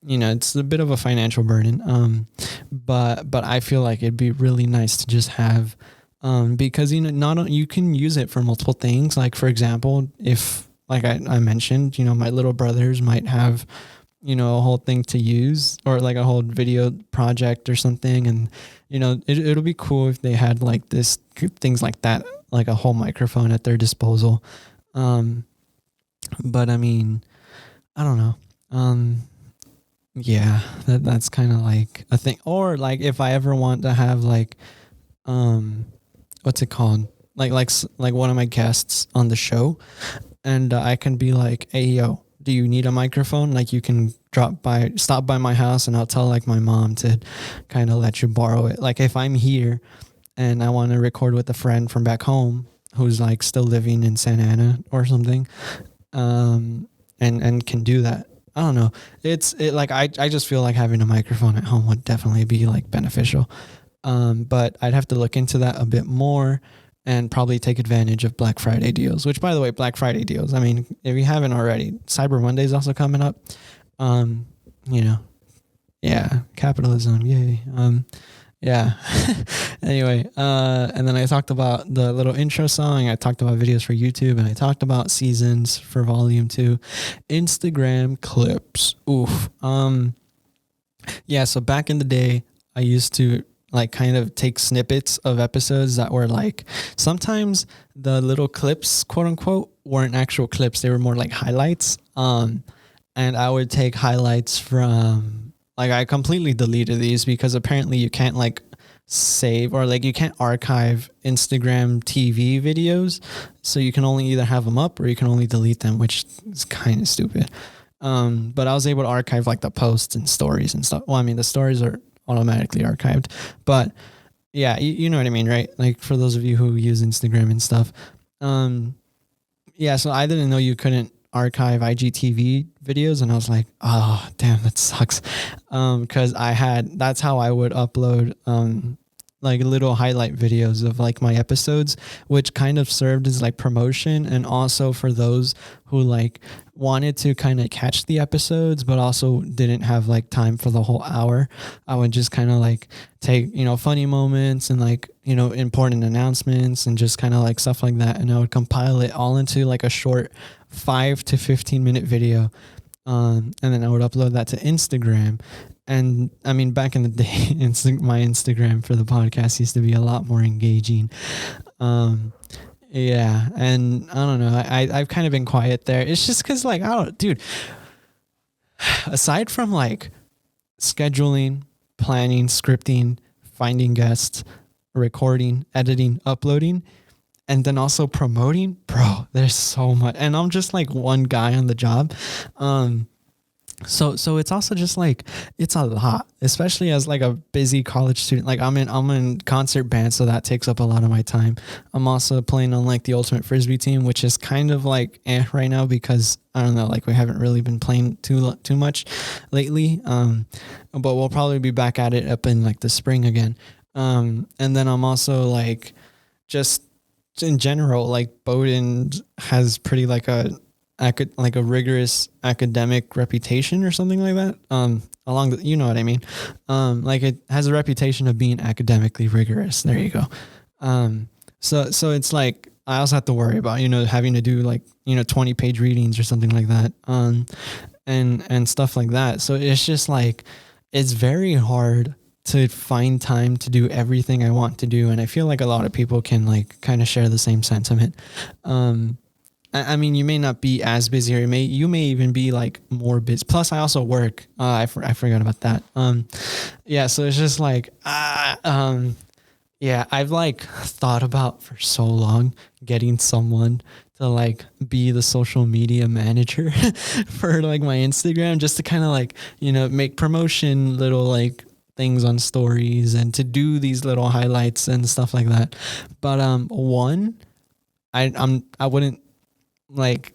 it's a bit of a financial burden. But I feel like it'd be really nice to just have, because you can use it for multiple things. Like, for example, if like I mentioned, my little brothers might have, a whole thing to use, or like a whole video project or something. And, it'll be cool if they had like things like that, like a whole microphone at their disposal. But I don't know. Yeah, that's kind of like a thing. Or like if I ever want to have like, what's it called? Like one of my guests on the show, and I can be like, hey, yo, do you need a microphone? Like you can stop by my house, and I'll tell like my mom to kind of let you borrow it. Like if I'm here and I want to record with a friend from back home who's like still living in Santa Ana or something, and can do that. I don't know. I just feel like having a microphone at home would definitely be like beneficial. But I'd have to look into that a bit more and probably take advantage of Black Friday deals, which, by the way, Black Friday deals, if you haven't already, Cyber Monday is also coming up. Yeah, capitalism. Yay. Yeah. Anyway, and then I talked about the little intro song. I talked about videos for YouTube, and I talked about seasons for volume 2. Instagram clips. Oof. Yeah, so back in the day, I used to like kind of take snippets of episodes that were like, sometimes the little clips, quote unquote, weren't actual clips. They were more like highlights. And I would take highlights from, like, I completely deleted these because apparently you can't like save, or like you can't archive Instagram TV videos. So you can only either have them up or you can only delete them, which is kind of stupid. But I was able to archive like the posts and stories and stuff. Well, I mean, the stories are automatically archived, but yeah, you know what I mean, right? Like for those of you who use Instagram and stuff. Yeah, so I didn't know you couldn't archive IGTV videos, and I was like, oh damn, that sucks. Because that's how I would upload like little highlight videos of like my episodes, which kind of served as like promotion, and also for those who like wanted to kind of catch the episodes but also didn't have like time for the whole hour. I would just kind of like take, funny moments and like, important announcements and just kind of like stuff like that, and I would compile it all into like a short 5 to 15 minute video. And then I would upload that to Instagram. And I mean, back in the day, my Instagram for the podcast used to be a lot more engaging. Yeah. And I don't know, I've kind of been quiet there. It's just because like, dude, aside from like scheduling, planning, scripting, finding guests, recording, editing, uploading, and then also promoting, bro, there's so much. And I'm just like one guy on the job. So it's also just like, it's a lot, especially as like a busy college student. Like I'm in concert band, so that takes up a lot of my time. I'm also playing on like the ultimate frisbee team, which is kind of like right now because I don't know, like we haven't really been playing too much lately. But we'll probably be back at it up in like the spring again. And then I'm also like, just in general, like Bowdoin has pretty like a rigorous academic reputation or something like that. Along the, you know what I mean? Like it has a reputation of being academically rigorous. There you go. So it's like, I also have to worry about, having to do like, 20-page readings or something like that. And stuff like that. So it's just like, it's very hard to find time to do everything I want to do. And I feel like a lot of people can like kind of share the same sentiment. I mean, you may not be as busy, or you may even be like more busy. Plus I also work. I forgot about that. Yeah. So it's just like, yeah, I've like thought about for so long getting someone to like be the social media manager for like my Instagram, just to kind of like, make promotion little like things on stories and to do these little highlights and stuff like that. But I wouldn't like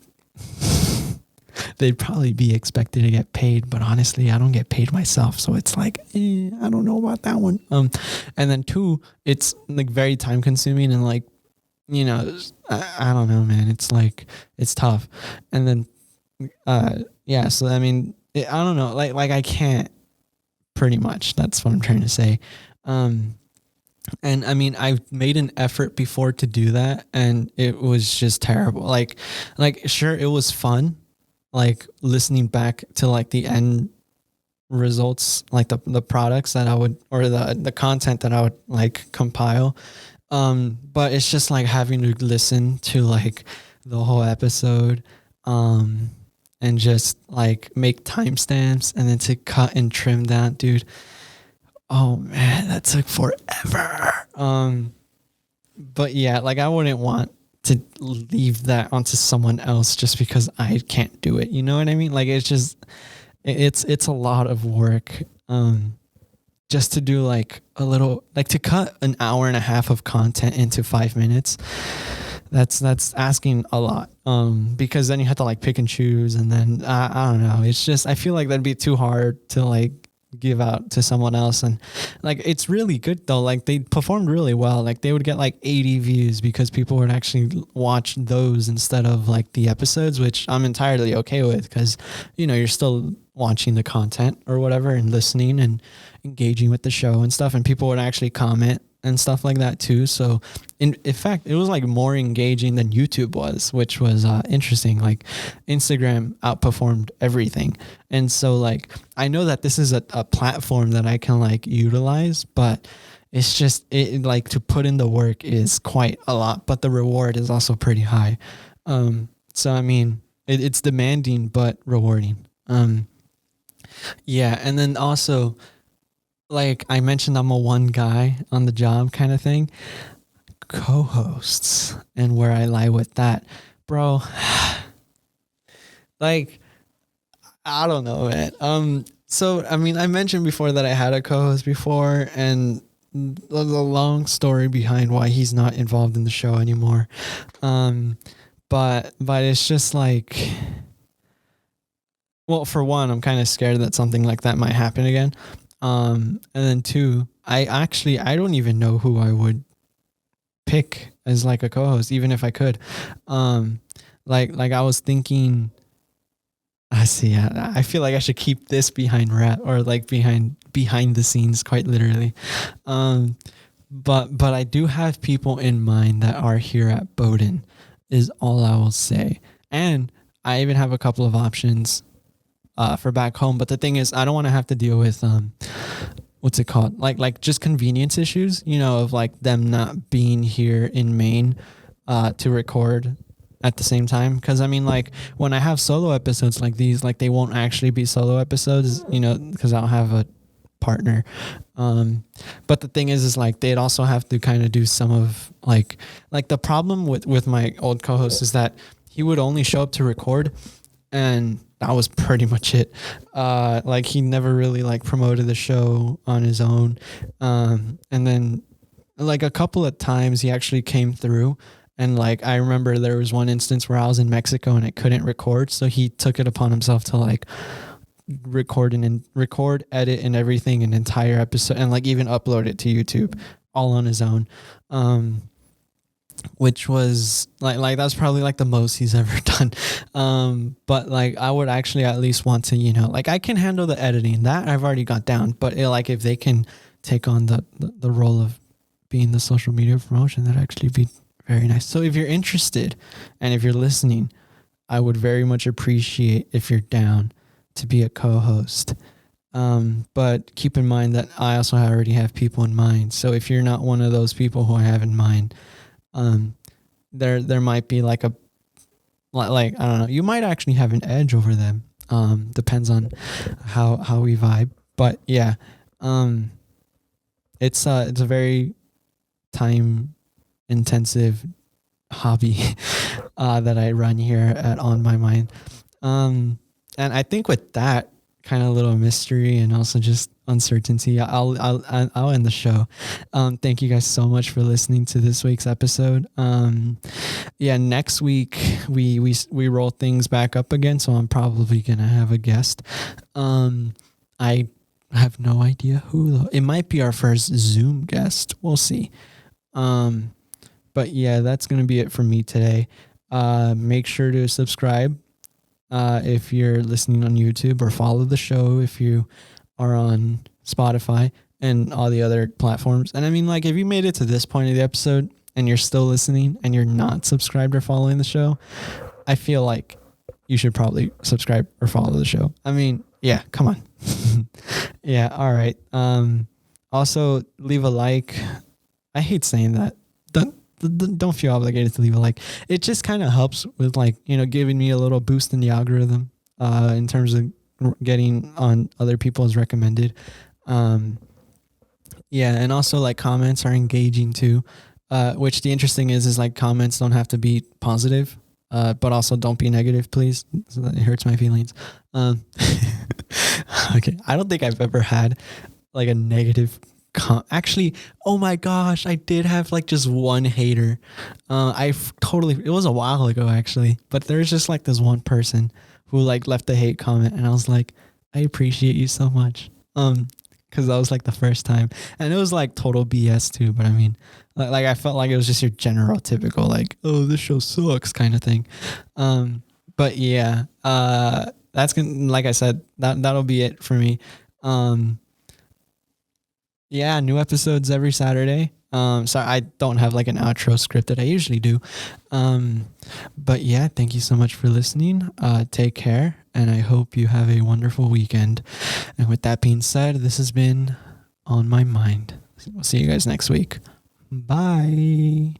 they'd probably be expected to get paid, but honestly I don't get paid myself, so it's like I don't know about that one. And then 2, it's like very time consuming and like I don't know, man, it's like it's tough. And then yeah, so I mean I don't know, like I can't, pretty much, that's what I'm trying to say. And I mean, I've made an effort before to do that, and it was just terrible. Like sure, it was fun, like listening back to like the end results, like the products that I would, or the content that I would like compile. But it's just like having to listen to like the whole episode, and just like make timestamps and then to cut and trim that, dude. Oh man, that took forever. But yeah, like I wouldn't want to leave that onto someone else just because I can't do it. You know what I mean? Like it's just, it's a lot of work. Just to do like a little, like to cut an hour and a half of content into 5 minutes. That's asking a lot. Because then you have to like pick and choose, and then I don't know. It's just, I feel like that'd be too hard to like give out to someone else. And like it's really good though, like they performed really well. Like they would get like 80 views because people would actually watch those instead of like the episodes, which I'm entirely okay with, because you're still watching the content or whatever and listening and engaging with the show and stuff, and people would actually comment and stuff like that too. So in fact, it was like more engaging than YouTube was, which was interesting. Like Instagram outperformed everything. And so like, I know that this is a platform that I can like utilize, but it's just like to put in the work is quite a lot, but the reward is also pretty high. So I mean, it's demanding but rewarding. Yeah, and then also, like I mentioned, I'm a one guy on the job kind of thing. Co-hosts and where I lie with that, bro. Like, I don't know, man. So I mean, I mentioned before that I had a co-host before, and there's a long story behind why he's not involved in the show anymore. But it's just like, well, for one, I'm kind of scared that something like that might happen again. And then two, I don't even know who I would pick as like a co-host, even if I could. Like I was thinking, I feel like I should keep this behind wrap, or like behind the scenes, quite literally. But I do have people in mind that are here at Bowdoin, is all I will say. And I even have a couple of options for back home. But the thing is, I don't want to have to deal with what's it called? Like just convenience issues, you know, of like them not being here in Maine to record at the same time. Because I mean, like when I have solo episodes like these, like they won't actually be solo episodes, you know, because I'll have a partner. But the thing is like they'd also have to kind of do some of like the problem with my old co-host is that he would only show up to record, and that was pretty much it. Like he never really like promoted the show on his own. And then like a couple of times he actually came through, and like I remember there was one instance where I was in Mexico and I couldn't record, so he took it upon himself to like record, edit and everything, an entire episode, and like even upload it to YouTube all on his own. Which was like that's probably like the most he's ever done. But like I would actually at least want to, you know, like I can handle the editing, that I've already got down, but like if they can take on the role of being the social media promotion, that'd actually be very nice. So if you're interested and if you're listening, I would very much appreciate if you're down to be a co-host. But keep in mind that I also already have people in mind. So if you're not one of those people who I have in mind, there might be like I don't know, you might actually have an edge over them. Depends on how we vibe. But yeah, it's a very time intensive hobby that I run here at On My Mind. And I think with that kind of little mystery and also just uncertainty, I'll end the show. Thank you guys so much for listening to this week's episode. Yeah, next week we roll things back up again, so I'm probably gonna have a guest. I have no idea who though. It might be our first Zoom guest. We'll see. But yeah, that's gonna be it for me today. Make sure to subscribe if you're listening on YouTube, or follow the show if you are on Spotify and all the other platforms. And I mean, like, if you made it to this point of the episode and you're still listening and you're not subscribed or following the show, I feel like you should probably subscribe or follow the show. I mean, yeah, come on. Yeah. All right. Also leave a like. I hate saying that. Don't feel obligated to leave a like. It just kind of helps with, like, you know, giving me a little boost in the algorithm, in terms of getting on other people's recommended. Yeah. And also, like, comments are engaging too, which the interesting is like comments don't have to be positive, but also don't be negative, please. So that it hurts my feelings. Okay. I don't think I've ever had like a negative actually, oh my gosh, I did have like just one hater. It was a while ago actually, but there's just like this one person who like left a hate comment, and I was like, I appreciate you so much. Cause that was like the first time, and it was like total BS too. But I mean, like I felt like it was just your general typical like, oh, this show sucks kind of thing. But yeah, that's gonna, like I said, that'll be it for me. Um, yeah, new episodes every Saturday. So I don't have like an outro script that I usually do. Um, but yeah, thank you so much for listening. Take care, and I hope you have a wonderful weekend. And with that being said, this has been On My Mind. We'll see you guys next week. Bye.